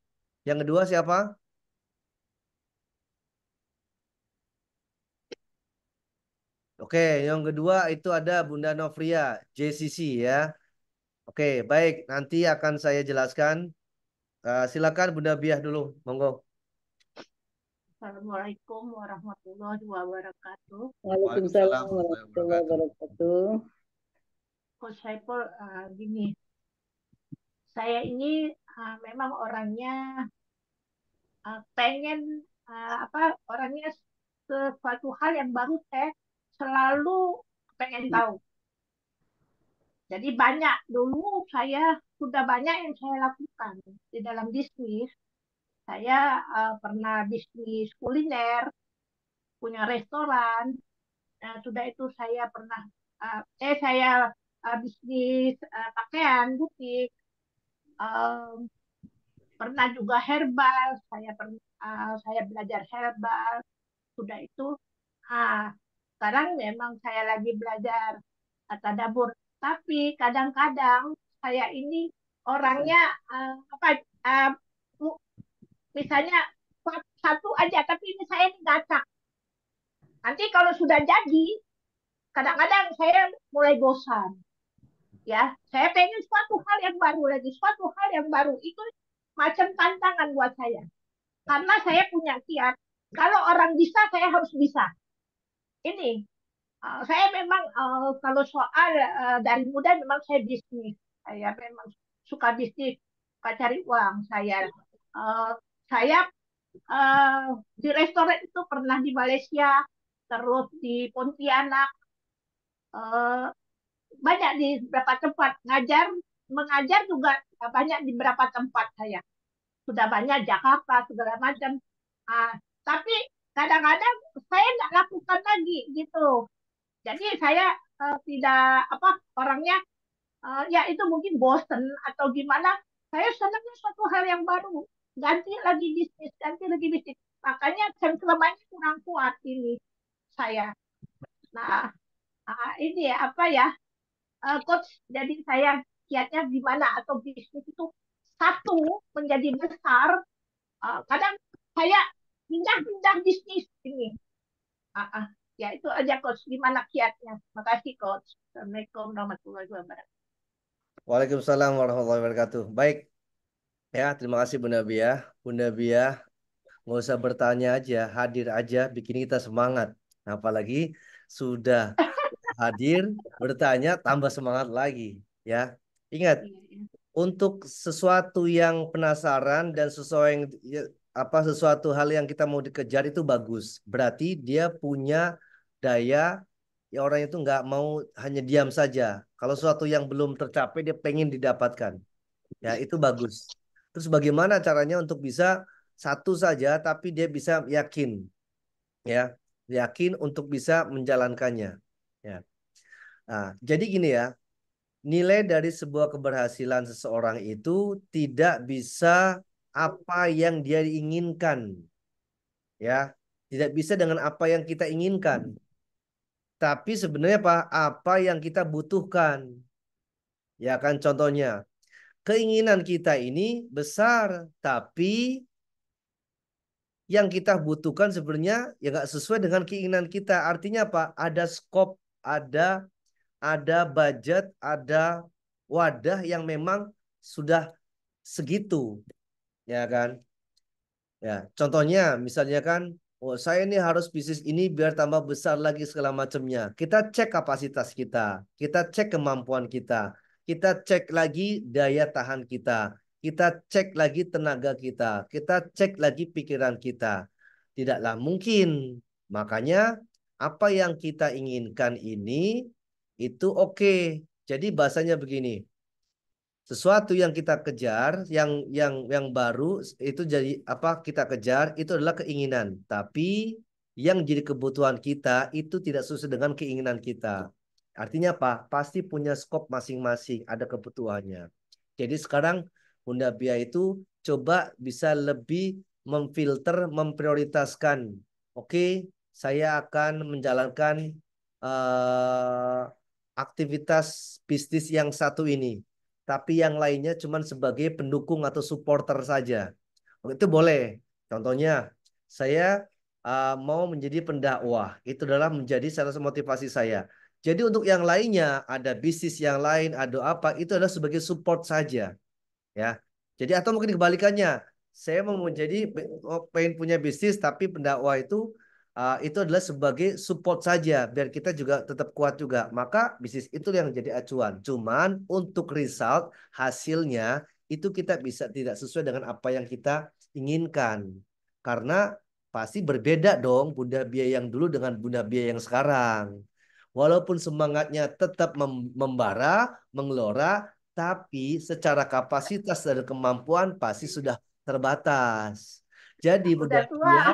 [SPEAKER 1] Yang kedua siapa? Oke, yang kedua itu ada Bunda Novria, JCC ya. Oke, baik. Nanti akan saya jelaskan. Silakan Bunda Biah dulu, monggo.
[SPEAKER 3] Assalamualaikum warahmatullahi wabarakatuh.
[SPEAKER 7] Waalaikumsalam
[SPEAKER 1] Warahmatullahi
[SPEAKER 7] warahmatullahi
[SPEAKER 1] wabarakatuh.
[SPEAKER 7] wabarakatuh.
[SPEAKER 3] Coach Saiful, gini, saya ini memang orangnya pengen orangnya sesuatu hal yang baru saya selalu pengen tahu. Jadi banyak dulu saya sudah banyak yang saya lakukan di dalam bisnis. Saya pernah bisnis kuliner, punya restoran. Nah, sudah itu saya pernah saya bisnis pakaian butik. Pernah juga herbal. Saya belajar herbal. Sudah itu sekarang memang saya lagi belajar tadabur. Tapi kadang-kadang saya ini orangnya uh, misalnya satu aja, tapi ini saya ini ngacak. Nanti kalau sudah jadi, kadang-kadang saya mulai bosan. Ya, saya pengen suatu hal yang baru lagi, suatu hal yang baru itu macam tantangan buat saya. Karena saya punya kiat, kalau orang bisa, saya harus bisa. Ini, saya memang kalau soal dari muda memang saya bisnis. Saya memang suka bisnis, suka cari uang. Uh, saya di restoran itu pernah di Malaysia, terus di Pontianak, uh, banyak di beberapa tempat mengajar juga banyak di beberapa tempat saya. Sudah banyak Jakarta segala macam. Ah, tapi kadang-kadang saya nggak lakukan lagi gitu. Jadi saya tidak apa orangnya ya itu mungkin bosen atau gimana. Saya senangnya suatu hal yang baru. Ganti lagi bisnis. Makanya kan selama ini kurang kuat ini saya. Nah, ini ya, apa ya, coach. Jadi saya kiatnya gimana atau bisnis itu satu menjadi besar. Kadang saya pindah-pindah bisnis ini. Ah, ah. Ya itu aja coach. Gimana kiatnya? Makasih coach. Assalamualaikum warahmatullahi wabarakatuh.
[SPEAKER 1] Waalaikumsalam warahmatullahi wabarakatuh. Baik, ya terima kasih Bunda Bia. Bunda Bia nggak usah bertanya aja, hadir aja, bikin kita semangat. Apalagi sudah hadir, bertanya, tambah semangat lagi. Ya, ingat
[SPEAKER 3] Iya, iya.
[SPEAKER 1] untuk sesuatu yang penasaran dan sesuatu yang sesuatu hal yang kita mau dikejar itu bagus. Berarti dia punya daya. Ya orang itu nggak mau hanya diam saja. Kalau sesuatu yang belum tercapai dia pengen didapatkan. Ya itu bagus. Terus bagaimana caranya untuk bisa satu saja tapi dia bisa yakin, ya yakin untuk bisa menjalankannya. Ya. Nah, jadi gini ya, nilai dari sebuah keberhasilan seseorang itu tidak bisa apa yang dia inginkan, ya tidak bisa dengan apa yang kita inginkan, tapi sebenarnya apa yang kita butuhkan, ya kan contohnya keinginan kita ini besar, tapi yang kita butuhkan sebenarnya ya nggak sesuai dengan keinginan kita. Artinya apa? Ada skop, ada budget, ada wadah yang memang sudah segitu, ya kan? Ya, contohnya misalnya kan, oh saya ini harus bisnis ini biar tambah besar lagi segala macamnya. Kita cek kapasitas kita cek kemampuan kita cek lagi daya tahan kita cek lagi tenaga kita cek lagi pikiran kita. Tidaklah mungkin. Makanya apa yang kita inginkan ini itu oke. Jadi bahasanya begini. Sesuatu yang kita kejar, yang baru itu jadi apa kita kejar itu adalah keinginan. Tapi yang jadi kebutuhan kita itu tidak sesuai dengan keinginan kita. Artinya apa? Pasti punya skop masing-masing, ada kebutuhannya. Jadi sekarang Bunda Bia itu coba bisa lebih memfilter, memprioritaskan. Oke, saya akan menjalankan aktivitas bisnis yang satu ini, tapi yang lainnya cuma sebagai pendukung atau supporter saja. Itu boleh. Contohnya, saya mau menjadi pendakwah. Itu adalah menjadi salah satu motivasi saya. Jadi untuk yang lainnya, ada bisnis yang lain, ada apa, itu adalah sebagai support saja. Ya. Jadi atau mungkin kebalikannya, saya mau menjadi pengen punya bisnis tapi pendakwah itu adalah sebagai support saja biar kita juga tetap kuat juga. Maka bisnis itu yang jadi acuan. Cuman untuk result hasilnya itu kita bisa tidak sesuai dengan apa yang kita inginkan. Karena pasti berbeda dong Bunda Bia yang dulu dengan Bunda Bia yang sekarang. Walaupun semangatnya tetap membara, mengelora, tapi secara kapasitas dan kemampuan pasti sudah terbatas. Jadi
[SPEAKER 3] Udah
[SPEAKER 1] Bunda
[SPEAKER 3] tua.
[SPEAKER 1] Bia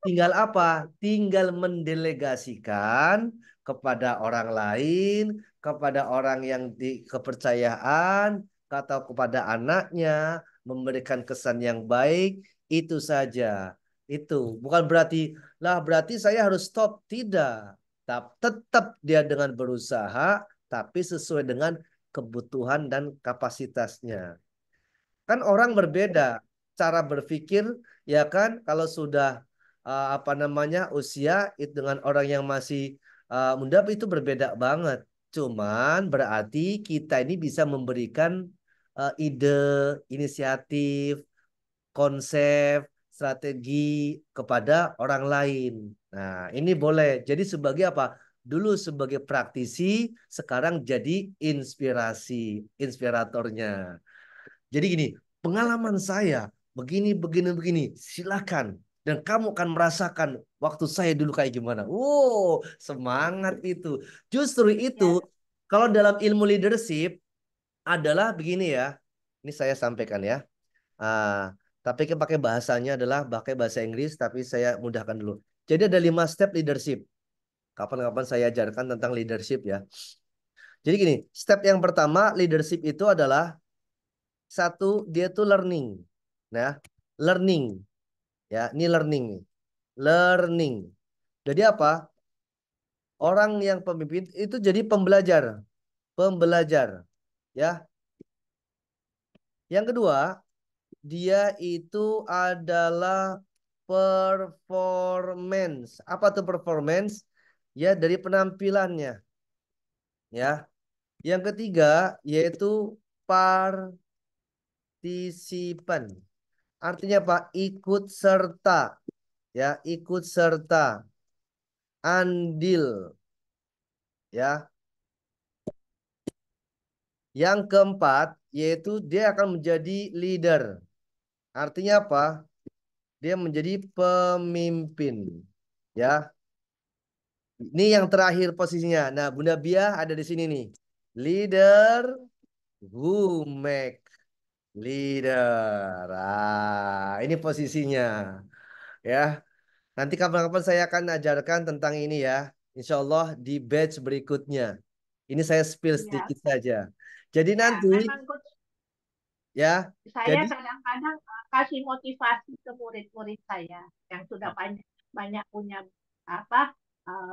[SPEAKER 1] tinggal apa? Tinggal mendelegasikan kepada orang lain, kepada orang yang di kepercayaan, atau kepada anaknya, memberikan kesan yang baik, itu saja. Itu bukan berarti berarti saya harus stop, tidak. Tetap dia dengan berusaha, tapi sesuai dengan kebutuhan dan kapasitasnya. Kan orang berbeda cara berpikir, ya kan? Kalau sudah usia itu dengan orang yang masih muda itu berbeda banget. Cuman berarti kita ini bisa memberikan ide, inisiatif, konsep, strategi kepada orang lain. Nah, ini boleh. Jadi sebagai apa? Dulu sebagai praktisi, sekarang jadi inspirasi, inspiratornya. Jadi gini, pengalaman saya begini, begini, begini. Silakan. Dan kamu akan merasakan waktu saya dulu kayak gimana. Wow, semangat itu. Justru itu
[SPEAKER 3] Ya.
[SPEAKER 1] Kalau dalam ilmu leadership adalah begini ya. Ini saya sampaikan ya. Tapi pakai bahasanya adalah pakai bahasa Inggris, tapi saya mudahkan dulu. Jadi ada 5 step leadership. Kapan-kapan saya ajarkan tentang leadership ya. Jadi gini, step yang pertama leadership itu adalah satu, dia tuh learning. Nah, learning. Ya, ini learning. Learning. Jadi apa? Orang yang pemimpin itu jadi pembelajar. Pembelajar. Ya. Yang kedua, dia itu adalah performance. Apa tuh performance? Ya, dari penampilannya. Ya. Yang ketiga yaitu partisipan. Artinya apa? Ikut serta. Ya, ikut serta. Andil. Ya. Yang keempat yaitu dia akan menjadi leader. Artinya apa? Dia menjadi pemimpin. Ya. Ini yang terakhir posisinya. Nah, Bunda Bia ada di sini nih. Leader who make leader. Ini posisinya. Ya. Nanti kapan-kapan saya akan ajarkan tentang ini ya. Insya Allah di batch berikutnya. Ini saya spill
[SPEAKER 3] Ya,
[SPEAKER 1] sedikit saja. Jadi
[SPEAKER 3] ya,
[SPEAKER 1] nanti
[SPEAKER 3] memang Coach,
[SPEAKER 1] ya.
[SPEAKER 3] saya
[SPEAKER 1] Jadi
[SPEAKER 3] kadang-kadang kasih motivasi ke murid-murid saya yang sudah banyak banyak punya apa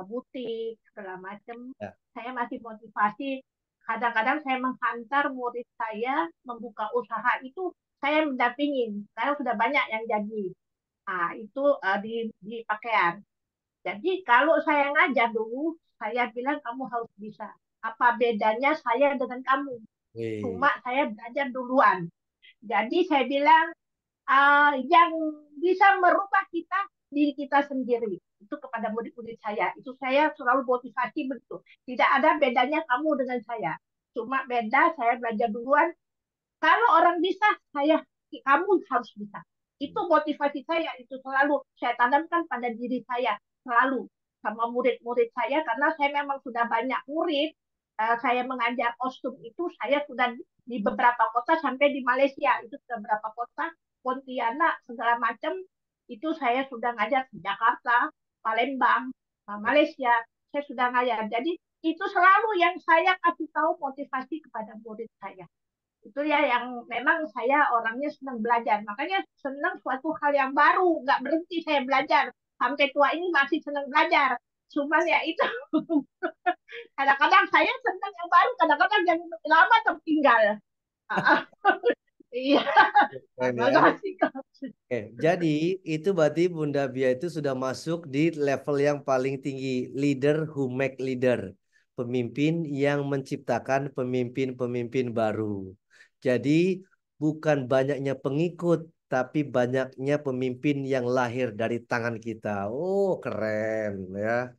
[SPEAKER 3] butik segala macam.
[SPEAKER 1] ya,
[SPEAKER 3] Saya masih motivasi. Kadang-kadang saya menghantar murid saya membuka usaha itu saya mendampingin. Sekarang sudah banyak yang jadi. Nah, itu di pakaian. Jadi kalau saya ngajar dulu, saya bilang kamu harus bisa. Apa bedanya saya dengan kamu?
[SPEAKER 1] wih,
[SPEAKER 3] Cuma saya belajar duluan. Jadi saya bilang yang bisa merubah kita diri kita sendiri. Itu kepada murid-murid saya. Itu saya selalu motivasi begitu. Tidak ada bedanya kamu dengan saya. Cuma beda saya belajar duluan. Kalau orang bisa, kamu harus bisa. Itu motivasi saya. Itu selalu saya tanamkan pada diri saya. Selalu sama murid-murid saya. Karena saya memang sudah banyak murid. Saya mengajar kostum itu. Saya sudah di beberapa kota sampai di Malaysia. Itu sudah beberapa kota. Pontianak, segala macam. Itu saya sudah ngajar di Jakarta, Palembang, Malaysia. Saya sudah ngajar. Jadi itu selalu yang saya kasih tahu motivasi kepada murid saya itu ya yang memang saya orangnya senang belajar makanya senang suatu hal yang baru nggak berhenti saya belajar sampai tua ini masih senang belajar cuman ya itu kadang-kadang saya senang yang baru kadang-kadang yang lama tertinggal iya
[SPEAKER 1] keren
[SPEAKER 3] terima
[SPEAKER 1] ya.
[SPEAKER 3] kasih
[SPEAKER 1] Oke, jadi itu berarti Bunda Bia itu sudah masuk di level yang paling tinggi, leader who make leader, pemimpin yang menciptakan pemimpin-pemimpin baru. Jadi bukan banyaknya pengikut, tapi banyaknya pemimpin yang lahir dari tangan kita. Oh, keren ya.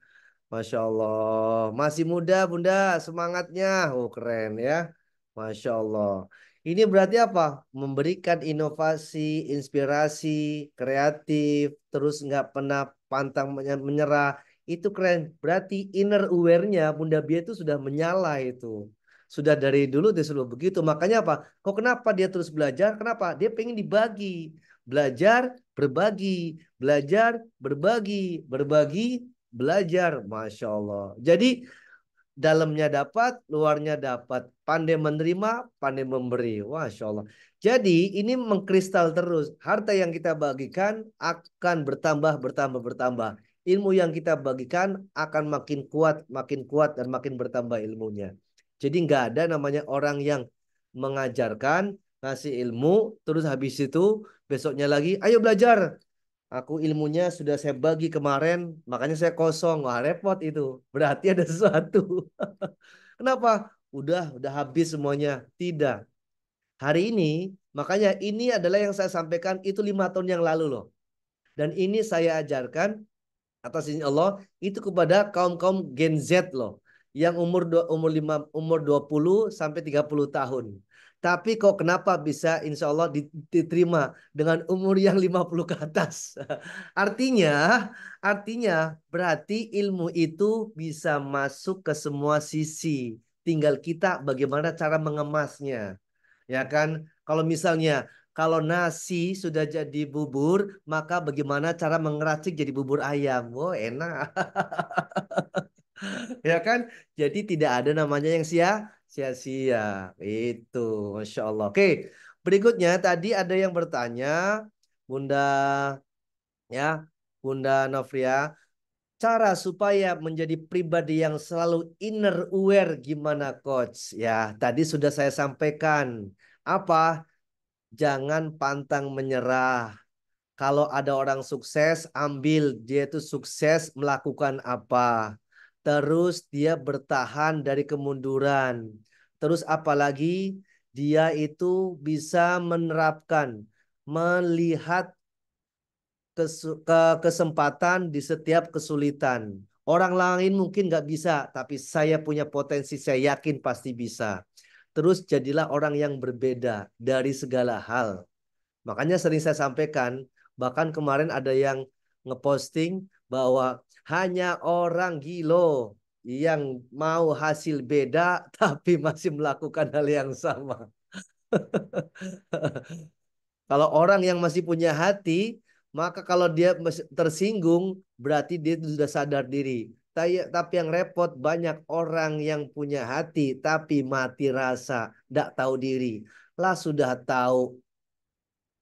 [SPEAKER 1] Masya Allah. Masih muda Bunda, semangatnya. Oh, keren ya. Masya Allah. Ini berarti apa? Memberikan inovasi, inspirasi, kreatif, terus nggak pernah pantang menyerah. Itu keren. Berarti inner aware-nya Bunda Bia itu sudah menyala itu. Sudah dari dulu dia selalu begitu. Makanya apa? Kok kenapa dia terus belajar? Kenapa? Dia pengen dibagi. Belajar, berbagi. Belajar, berbagi. Berbagi, belajar. Masya Allah. Jadi dalamnya dapat, luarnya dapat. Pandai menerima, pandai memberi. Masya Allah. Jadi ini mengkristal terus. Harta yang kita bagikan akan bertambah, bertambah, bertambah. Ilmu yang kita bagikan akan makin kuat, dan makin bertambah ilmunya. Jadi nggak ada namanya orang yang mengajarkan, ngasih ilmu, terus habis itu besoknya lagi, ayo belajar. Aku ilmunya sudah saya bagi kemarin, makanya saya kosong. Wah, repot itu. Berarti ada sesuatu. Kenapa? Udah habis semuanya. Tidak. Hari ini, makanya ini adalah yang saya sampaikan itu 5 tahun yang lalu loh. Dan ini saya ajarkan atas izin Allah itu kepada kaum-kaum Gen Z loh. Yang umur 20 sampai 30 tahun. Tapi kok kenapa bisa insya Allah diterima dengan umur yang 50 ke atas. Artinya, artinya berarti ilmu itu bisa masuk ke semua sisi. tinggal kita bagaimana cara mengemasnya. Ya kan? Kalau misalnya kalau nasi sudah jadi bubur, maka bagaimana cara mengeracik jadi bubur ayam? Oh, enak. Ya kan? Jadi tidak ada namanya yang sia-sia. Itu, Masya Allah. Oke, berikutnya tadi ada yang bertanya, Bunda ya, Bunda Novria, cara supaya menjadi pribadi yang selalu inner aware gimana coach? Ya, tadi sudah saya sampaikan. Apa? Jangan pantang menyerah. Kalau ada orang sukses, ambil dia itu sukses melakukan apa. Terus dia bertahan dari kemunduran. Terus apalagi dia itu bisa menerapkan, melihat kesempatan di setiap kesulitan. Orang lain mungkin nggak bisa, tapi saya punya potensi, saya yakin pasti bisa. Terus jadilah orang yang berbeda dari segala hal. Makanya sering saya sampaikan, bahkan kemarin ada yang ngeposting bahwa hanya orang gilo yang mau hasil beda tapi masih melakukan hal yang sama. Kalau orang yang masih punya hati, maka kalau dia tersinggung, berarti dia sudah sadar diri. Tapi yang repot banyak orang yang punya hati, tapi mati rasa, tidak tahu diri. Lah sudah tahu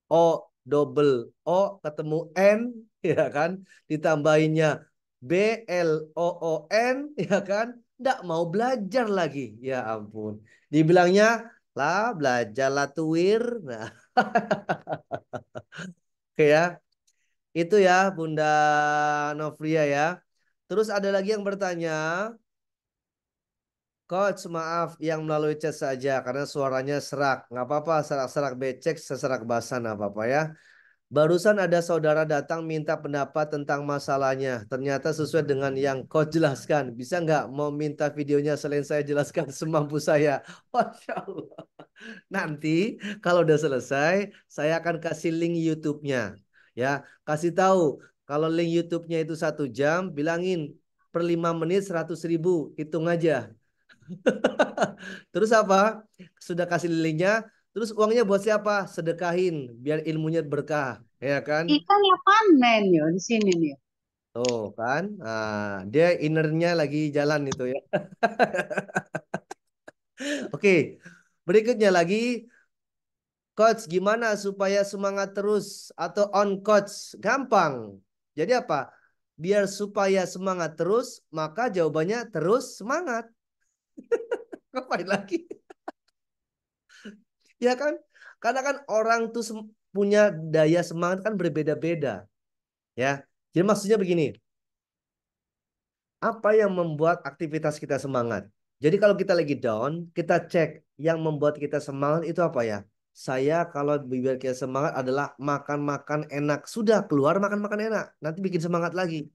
[SPEAKER 1] O double O ketemu N, ya kan? Ditambahinnya BLOON, ya kan? Tidak mau belajar lagi. Ya ampun. Dibilangnya lah belajarlah tuwir. Nah, oke ya. Itu ya Bunda Novria ya. Terus ada lagi yang bertanya, Coach maaf yang melalui chat saja karena suaranya serak. Nggak apa-apa, serak-serak becek, seserak basah nggak apa-apa ya. Barusan ada saudara datang minta pendapat tentang masalahnya. Ternyata sesuai dengan yang Coach jelaskan. Bisa nggak mau minta videonya selain saya jelaskan semampu saya? Masya Allah. Nanti kalau udah selesai, saya akan kasih link YouTube-nya. Ya, kasih tahu kalau link YouTube-nya itu 1 jam, bilangin per 5 menit 100.000, hitung aja. Terus apa? Sudah kasih linknya, terus uangnya buat siapa? Sedekahin, biar ilmunya berkah, ya kan?
[SPEAKER 8] Ikan ya panen ya di sini nih.
[SPEAKER 1] Tuh kan, nah, dia innernya lagi jalan itu ya. Oke, berikutnya lagi. Coach, gimana supaya semangat terus atau on coach? Gampang. Jadi apa? Biar supaya semangat terus, maka jawabannya terus semangat. Ngapain lagi? Ya kan? Karena kan orang tuh punya daya semangat kan berbeda-beda. Ya. Jadi maksudnya begini, apa yang membuat aktivitas kita semangat? Jadi kalau kita lagi down, kita cek yang membuat kita semangat itu apa ya? Saya kalau biar kita semangat adalah makan-makan enak. Sudah keluar makan-makan enak. Nanti bikin semangat lagi.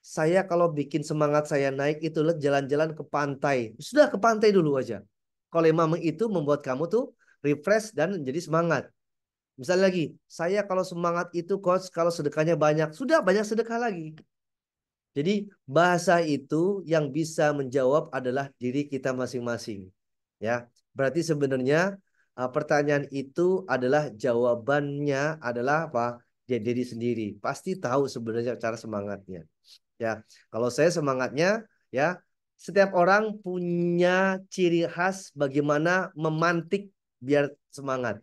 [SPEAKER 1] Saya kalau bikin semangat saya naik itu jalan-jalan ke pantai. Sudah ke pantai dulu aja. Kalau memang itu membuat kamu tuh refresh dan menjadi semangat. Misalnya lagi, saya kalau semangat itu coach kalau sedekahnya banyak. Sudah banyak sedekah lagi. Jadi bahasa itu yang bisa menjawab adalah diri kita masing-masing. Ya, berarti sebenarnya pertanyaan itu adalah jawabannya adalah apa? Dia diri sendiri. Pasti tahu sebenarnya cara semangatnya. Ya, kalau saya semangatnya ya setiap orang punya ciri khas bagaimana memantik biar semangat.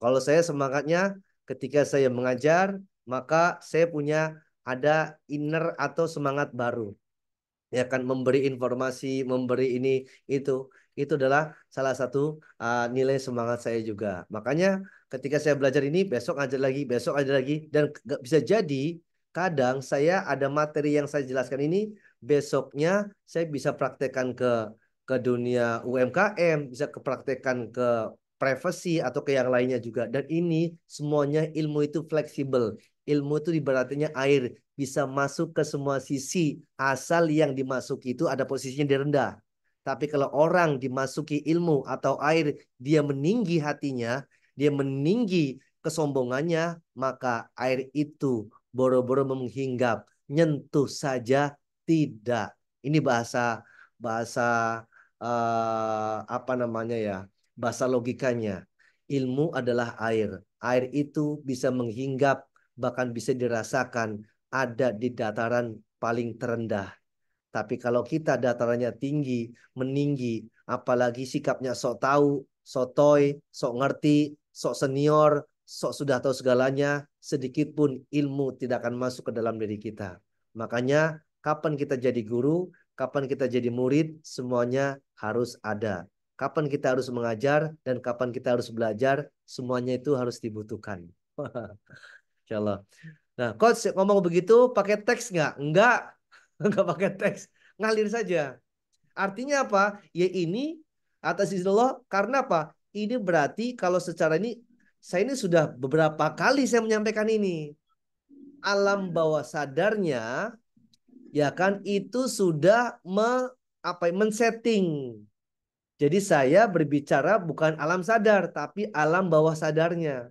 [SPEAKER 1] Kalau saya semangatnya ketika saya mengajar, maka saya punya ada inner atau semangat baru. Ya kan memberi informasi, memberi ini itu. Itu adalah salah satu nilai semangat saya juga. Makanya ketika saya belajar ini, besok ajar lagi, besok ajar lagi. Dan bisa jadi kadang saya ada materi yang saya jelaskan ini, besoknya saya bisa praktekkan ke dunia UMKM, bisa kepraktekan ke privasi atau ke yang lainnya juga. Dan ini semuanya ilmu itu fleksibel. Ilmu itu ibaratnya air, bisa masuk ke semua sisi asal yang dimasuki itu ada posisinya di rendah. Tapi kalau orang dimasuki ilmu atau air, dia meninggi hatinya, dia meninggi kesombongannya, maka air itu boro-boro menghinggap, nyentuh saja tidak. Ini bahasa bahasa apa namanya ya, bahasa logikanya. Ilmu adalah air. Air itu bisa menghinggap, bahkan bisa dirasakan ada di dataran paling terendah. Tapi kalau kita datarannya tinggi, meninggi, apalagi sikapnya sok tahu, sok toy, sok ngerti, sok senior, sok sudah tahu segalanya, sedikit pun ilmu tidak akan masuk ke dalam diri kita. Makanya kapan kita jadi guru, kapan kita jadi murid, semuanya harus ada. Kapan kita harus mengajar dan kapan kita harus belajar, semuanya itu harus dibutuhkan. Insya Allah. Nah, coach ngomong begitu pakai teks nggak? Enggak. Enggak pakai teks. Ngalir saja. Artinya apa? Ya ini atas izin Allah. Karena apa? Ini berarti kalau secara ini, saya ini sudah beberapa kali saya menyampaikan ini. Alam bawah sadarnya, ya kan, itu sudah men-setting. Jadi saya berbicara bukan alam sadar, tapi alam bawah sadarnya.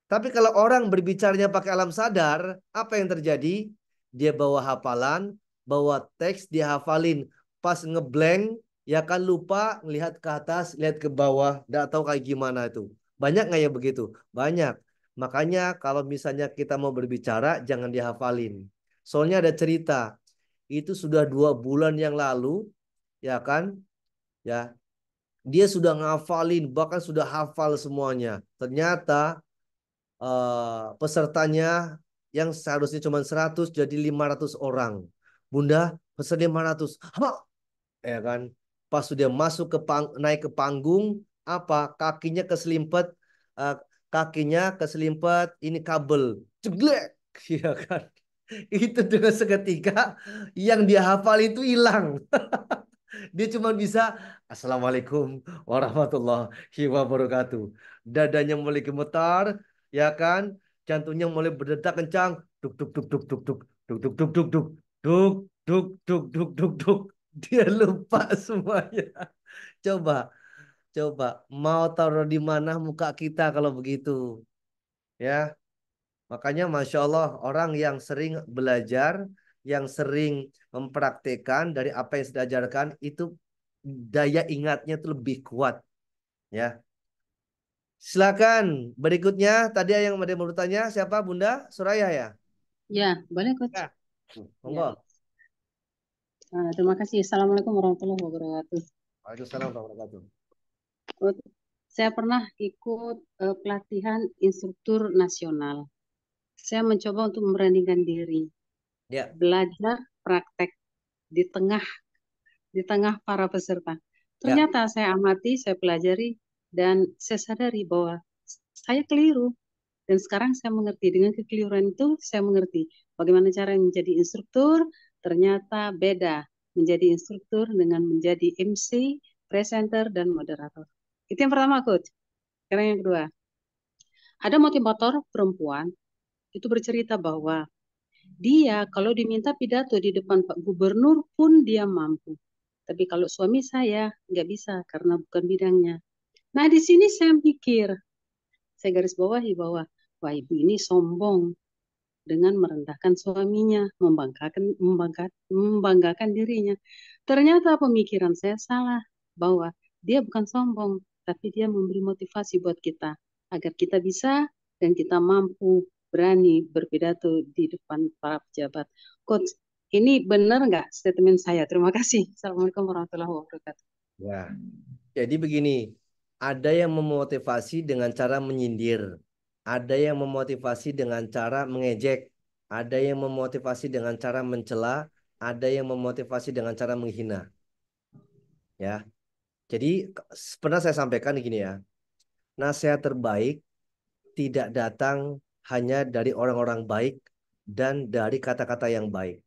[SPEAKER 1] Tapi kalau orang berbicaranya pakai alam sadar, apa yang terjadi? Dia bawa hafalan, bawa teks, dia hafalin. Pas ngeblank, ya kan lupa ngelihat ke atas, lihat ke bawah, nggak tahu kayak gimana itu. Banyak nggak ya begitu? Banyak. Makanya kalau misalnya kita mau berbicara, jangan dihafalin. Soalnya ada cerita. Itu sudah 2 bulan yang lalu, ya kan? Ya, dia sudah ngafalin, bahkan sudah hafal semuanya. Ternyata pesertanya yang seharusnya cuma 100 jadi 500 orang. Bunda, pesan 500. Hah? Ya kan? Pas sudah masuk naik ke panggung, apa? Eh, kakinya keselimpet ini kabel. Jeglek. Ya kan? Itu dengan seketika yang dia hafal itu hilang. Dia cuma bisa Assalamualaikum warahmatullahi wabarakatuh. Dadanya mulai gemetar, ya kan? Jantungnya mulai berdetak kencang. Duk duk duk duk duk duk duk duk duk duk duk duk duk duk duk duk duk. Dia lupa semuanya. Coba, coba mau taruh di mana muka kita kalau begitu, ya? Makanya Masya Allah orang yang sering belajar, yang sering mempraktekkan dari apa yang sudah diajarkan itu daya ingatnya itu lebih kuat. Ya, silakan berikutnya. Tadi yang ada mau bertanya siapa Bunda Suraya ya?
[SPEAKER 8] Ya, boleh Coach.
[SPEAKER 1] Ya,
[SPEAKER 8] Ya.
[SPEAKER 1] monggo.
[SPEAKER 8] Terima kasih. Assalamualaikum warahmatullahi wabarakatuh.
[SPEAKER 1] Waalaikumsalam warahmatullahi wabarakatuh.
[SPEAKER 8] Coach, saya pernah ikut pelatihan instruktur nasional. Saya mencoba untuk memberanikan diri,
[SPEAKER 1] Ya,
[SPEAKER 8] belajar praktek di tengah para peserta.
[SPEAKER 1] ya,
[SPEAKER 8] Ternyata saya amati, saya pelajari, dan saya sadari bahwa saya keliru. Dan sekarang saya mengerti, dengan kekeliruan itu saya mengerti bagaimana cara menjadi instruktur, ternyata beda menjadi instruktur dengan menjadi MC, presenter, dan moderator. Itu yang pertama, Coach. Sekarang yang kedua. Ada motivator perempuan, itu bercerita bahwa dia kalau diminta pidato di depan Pak Gubernur pun dia mampu. Tapi kalau suami saya nggak bisa karena bukan bidangnya. Nah di sini saya pikir, saya garis bawahi bahwa wah ibu ini sombong dengan merendahkan suaminya, membanggakan dirinya. Ternyata pemikiran saya salah bahwa dia bukan sombong, tapi dia memberi motivasi buat kita agar kita bisa dan kita mampu berani berpidato di depan para pejabat. Coach, ini benar nggak statement saya? Terima kasih. Assalamualaikum warahmatullahi wabarakatuh.
[SPEAKER 1] ya. Jadi begini, ada yang memotivasi dengan cara menyindir, ada yang memotivasi dengan cara mengejek, ada yang memotivasi dengan cara mencela, ada yang memotivasi dengan cara menghina. Ya, jadi pernah saya sampaikan gini ya, nasihat terbaik tidak datang hanya dari orang-orang baik dan dari kata-kata yang baik.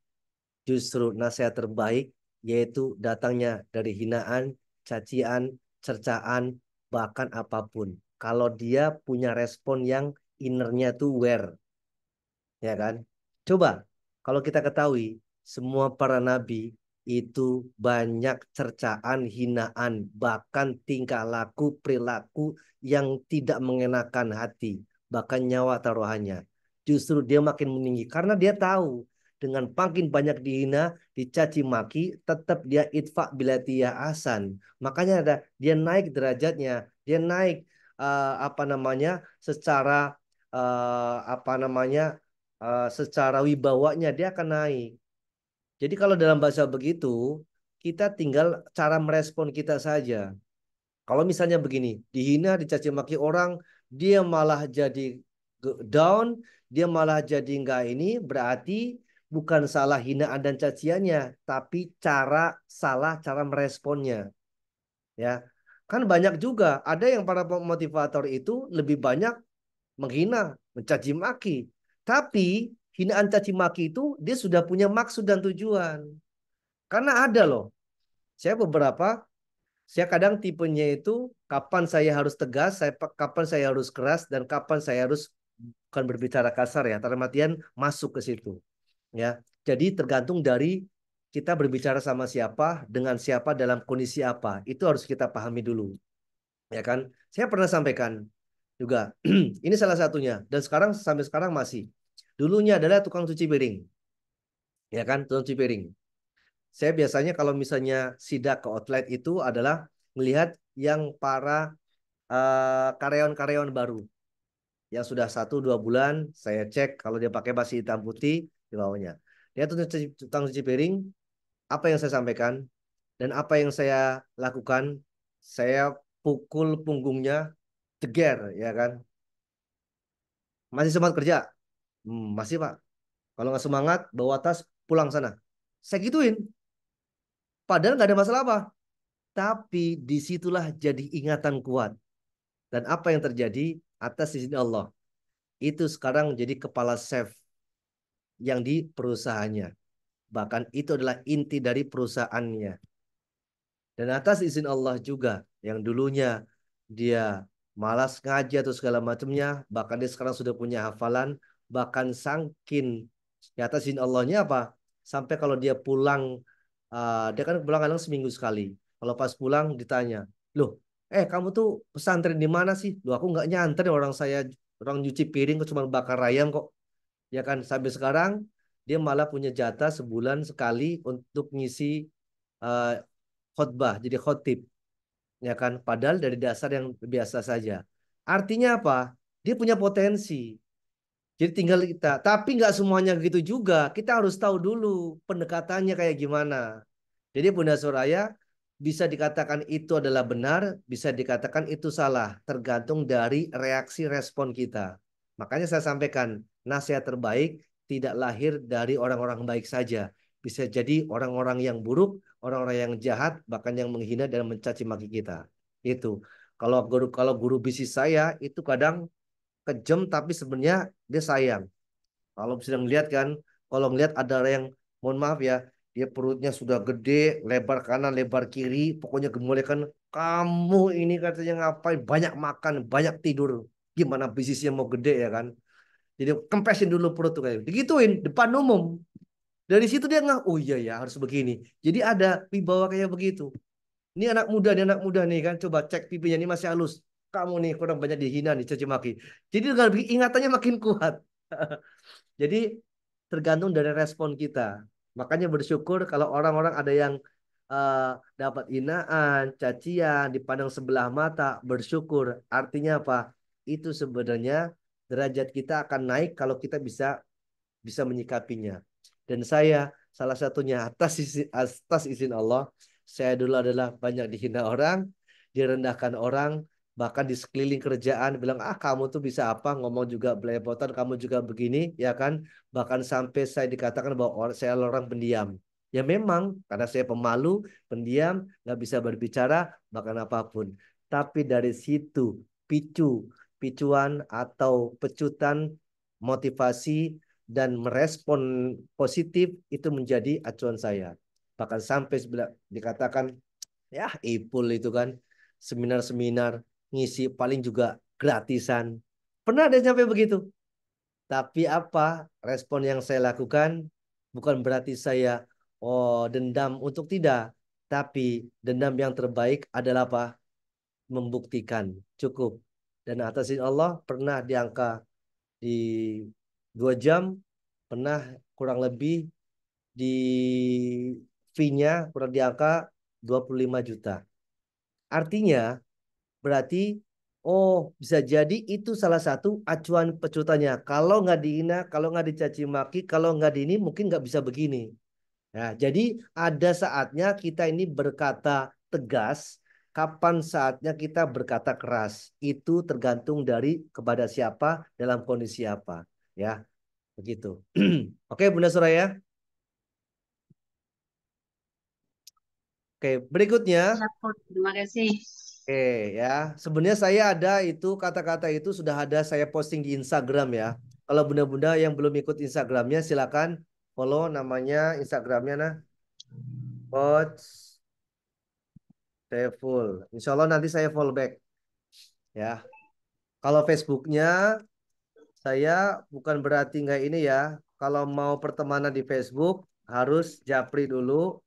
[SPEAKER 1] Justru nasihat terbaik yaitu datangnya dari hinaan, cacian, cercaan, bahkan apapun. Kalau dia punya respon yang innernya tuh aware, ya kan? Coba kalau kita ketahui semua para nabi itu banyak cercaan, hinaan, bahkan tingkah laku, perilaku yang tidak mengenakan hati, bahkan nyawa taruhannya. Justru dia makin meninggi karena dia tahu dengan makin banyak dihina, dicaci maki, tetap dia itfa bilatiyah ahsan. Makanya dia naik derajatnya, dia naik apa namanya secara apa namanya secara wibawanya dia akan naik. Jadi kalau dalam bahasa begitu, kita tinggal cara merespon kita saja. Kalau misalnya begini, dihina, dicaci maki orang, dia malah jadi down, dia malah jadi enggak ini, berarti bukan salah hinaan dan caciannya, tapi salah cara meresponnya. Ya, kan banyak juga, ada yang para motivator itu lebih banyak menghina, mencaci maki. Tapi hinaan caci maki itu dia sudah punya maksud dan tujuan. Karena ada loh, saya kadang tipenya itu kapan saya harus tegas, kapan saya harus keras, dan kapan saya harus bukan berbicara kasar ya, dalam artian masuk ke situ. Ya, jadi tergantung dari kita berbicara sama siapa, dengan siapa, dalam kondisi apa. Itu harus kita pahami dulu. Ya kan? Saya pernah sampaikan juga. Ini salah satunya. Dan sampai sekarang masih. Dulunya adalah tukang cuci piring. Ya kan? Tukang cuci piring. Saya biasanya kalau misalnya sidak ke outlet itu adalah melihat yang para karyawan-karyawan baru. Yang sudah 1-2 bulan, saya cek kalau dia pakai baju hitam putih di bawahnya. Dia tukang cuci piring, apa yang saya sampaikan dan apa yang saya lakukan, saya pukul punggungnya, jeger, ya kan. Masih semangat kerja? Masih Pak. Kalau nggak semangat, bawa tas, pulang sana. Saya gituin. Padahal nggak ada masalah apa. Tapi disitulah jadi ingatan kuat. Dan apa yang terjadi atas izin Allah. Itu sekarang jadi kepala chef yang di perusahaannya. Bahkan itu adalah inti dari perusahaannya. Dan atas izin Allah juga, yang dulunya dia malas ngaji atau segala macamnya, bahkan dia sekarang sudah punya hafalan, bahkan sangkin di atas izin Allahnya apa? Sampai kalau dia pulang, dia kan pulang kadang seminggu sekali. Kalau pas pulang ditanya, loh, kamu tuh pesantren di mana sih? Loh, aku nggak nyanter orang nyuci piring kok cuma bakar ayam kok. Ya kan, sampai sekarang dia malah punya jatah sebulan sekali untuk ngisi uh, khotbah, jadi khotib, ya kan? Padahal dari dasar yang biasa saja. Artinya apa? Dia punya potensi. Jadi tinggal kita. Tapi nggak semuanya gitu juga. Kita harus tahu dulu pendekatannya kayak gimana. Jadi Bunda Soraya bisa dikatakan itu adalah benar, bisa dikatakan itu salah, tergantung dari reaksi respon kita. Makanya saya sampaikan, nasihat terbaik tidak lahir dari orang-orang baik saja. Bisa jadi orang-orang yang buruk, orang-orang yang jahat, bahkan yang menghina dan mencaci maki kita. Itu. Kalau guru bisnis saya itu kadang kejam tapi sebenarnya dia sayang. Kalau sedang lihat kan, kalau ngelihat ada yang, mohon maaf ya, dia perutnya sudah gede, lebar kanan, lebar kiri, pokoknya gemulekan, kamu ini katanya ngapain, banyak makan, banyak tidur, gimana bisnisnya mau gede ya kan? Jadi kempesin dulu perut tuh kayak, digituin depan umum. Dari situ dia nggak, oh iya ya harus begini. Jadi ada wibawa kayak begitu. Ini anak muda nih kan, coba cek pipinya ini masih halus. Kamu nih kurang banyak dihina nih, caci maki. Jadi dengan ingatannya makin kuat. Jadi tergantung dari respon kita. Makanya bersyukur kalau orang-orang ada yang dapat hinaan, cacian, dipandang sebelah mata, bersyukur. Artinya apa? Itu sebenarnya derajat kita akan naik kalau kita bisa menyikapinya. Dan saya salah satunya atas izin Allah, saya dulu adalah banyak dihina orang, direndahkan orang, bahkan di sekeliling kerjaan bilang, kamu tuh bisa apa, ngomong juga belepotan, kamu juga begini, ya kan? Bahkan sampai saya dikatakan bahwa saya orang pendiam. Ya memang, karena saya pemalu, pendiam, nggak bisa berbicara, bahkan apapun. Tapi dari situ, picuan atau pecutan, motivasi, dan merespon positif itu menjadi acuan saya. Bahkan sampai dikatakan, ya Ipul itu kan, seminar-seminar, ngisi paling juga gratisan. Pernah ada sampai begitu. Tapi apa respon yang saya lakukan bukan berarti saya dendam untuk tidak. Tapi dendam yang terbaik adalah apa? Membuktikan cukup. Dan atas izin Allah pernah di angka di 2 jam, pernah kurang lebih di fee-nya kurang di angka 25 juta. Artinya berarti oh bisa jadi itu salah satu acuan pecutannya. Kalau nggak dihina, kalau nggak dicaci maki, kalau nggak di ini mungkin nggak bisa begini. Nah, jadi ada saatnya kita ini berkata tegas, kapan saatnya kita berkata keras. Itu tergantung dari kepada siapa, dalam kondisi apa. Ya, begitu. Oke, Bunda Suraya. Oke, berikutnya.
[SPEAKER 8] Ya, Coach. Terima kasih.
[SPEAKER 1] Oke ya, sebenarnya saya ada itu kata-kata itu sudah ada saya posting di Instagram ya. Kalau bunda-bunda yang belum ikut Instagramnya silakan follow namanya Instagramnya nah Coach Saiful. Insya Allah nanti saya follow back ya. Kalau Facebooknya saya bukan berarti nggak ini ya. Kalau mau pertemanan di Facebook harus japri dulu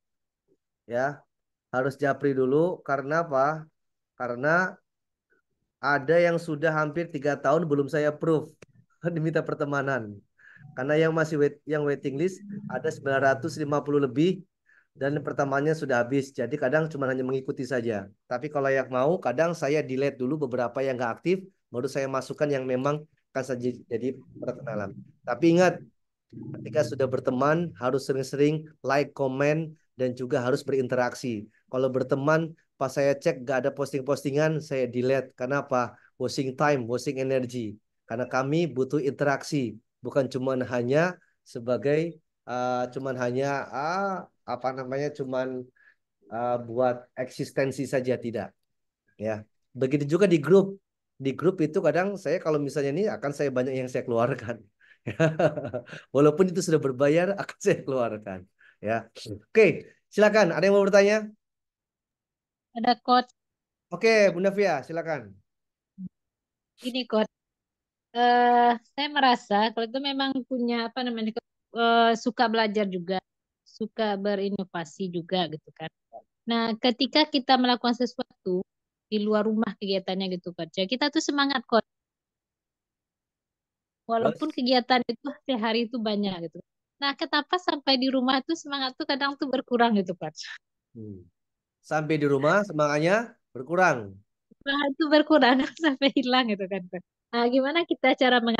[SPEAKER 1] ya. Harus japri dulu karena apa? Karena ada yang sudah hampir 3 tahun belum saya approve diminta pertemanan. Karena yang masih yang waiting list ada 950 lebih dan pertamanya sudah habis. Jadi kadang cuma hanya mengikuti saja. Tapi kalau yang mau kadang saya delete dulu beberapa yang nggak aktif, baru saya masukkan yang memang akan saja jadi perkenalan. Tapi ingat, ketika sudah berteman harus sering-sering like, komen, dan juga harus berinteraksi. Kalau berteman pas saya cek gak ada posting-postingan, saya delete. Karena apa? Wasting time, wasting energy. Karena kami butuh interaksi, bukan cuma hanya sebagai cuman hanya apa namanya cuman buat eksistensi saja, tidak. Ya, begitu juga di grup. Di grup itu kadang saya kalau misalnya ini akan saya banyak yang saya keluarkan. Walaupun itu sudah berbayar akan saya keluarkan. Ya, oke, silakan. Ada yang mau bertanya?
[SPEAKER 6] Ada coach
[SPEAKER 1] Oke, Bunda Fia, silakan.
[SPEAKER 6] ini coach. Saya merasa kalau itu memang punya apa namanya suka belajar juga, suka berinovasi juga gitu kan. Nah, ketika kita melakukan sesuatu di luar rumah kegiatannya gitu coach, ya kita tuh semangat coach. Walaupun
[SPEAKER 1] Terus?
[SPEAKER 6] kegiatan itu sehari itu banyak gitu. Nah, kenapa sampai di rumah tuh semangat tuh kadang tuh berkurang gitu coach.
[SPEAKER 1] Sampai di rumah semangatnya berkurang.
[SPEAKER 6] Semangat tuh berkurang sampai hilang gitu kan coach. Nah, gimana kita cara mengatasi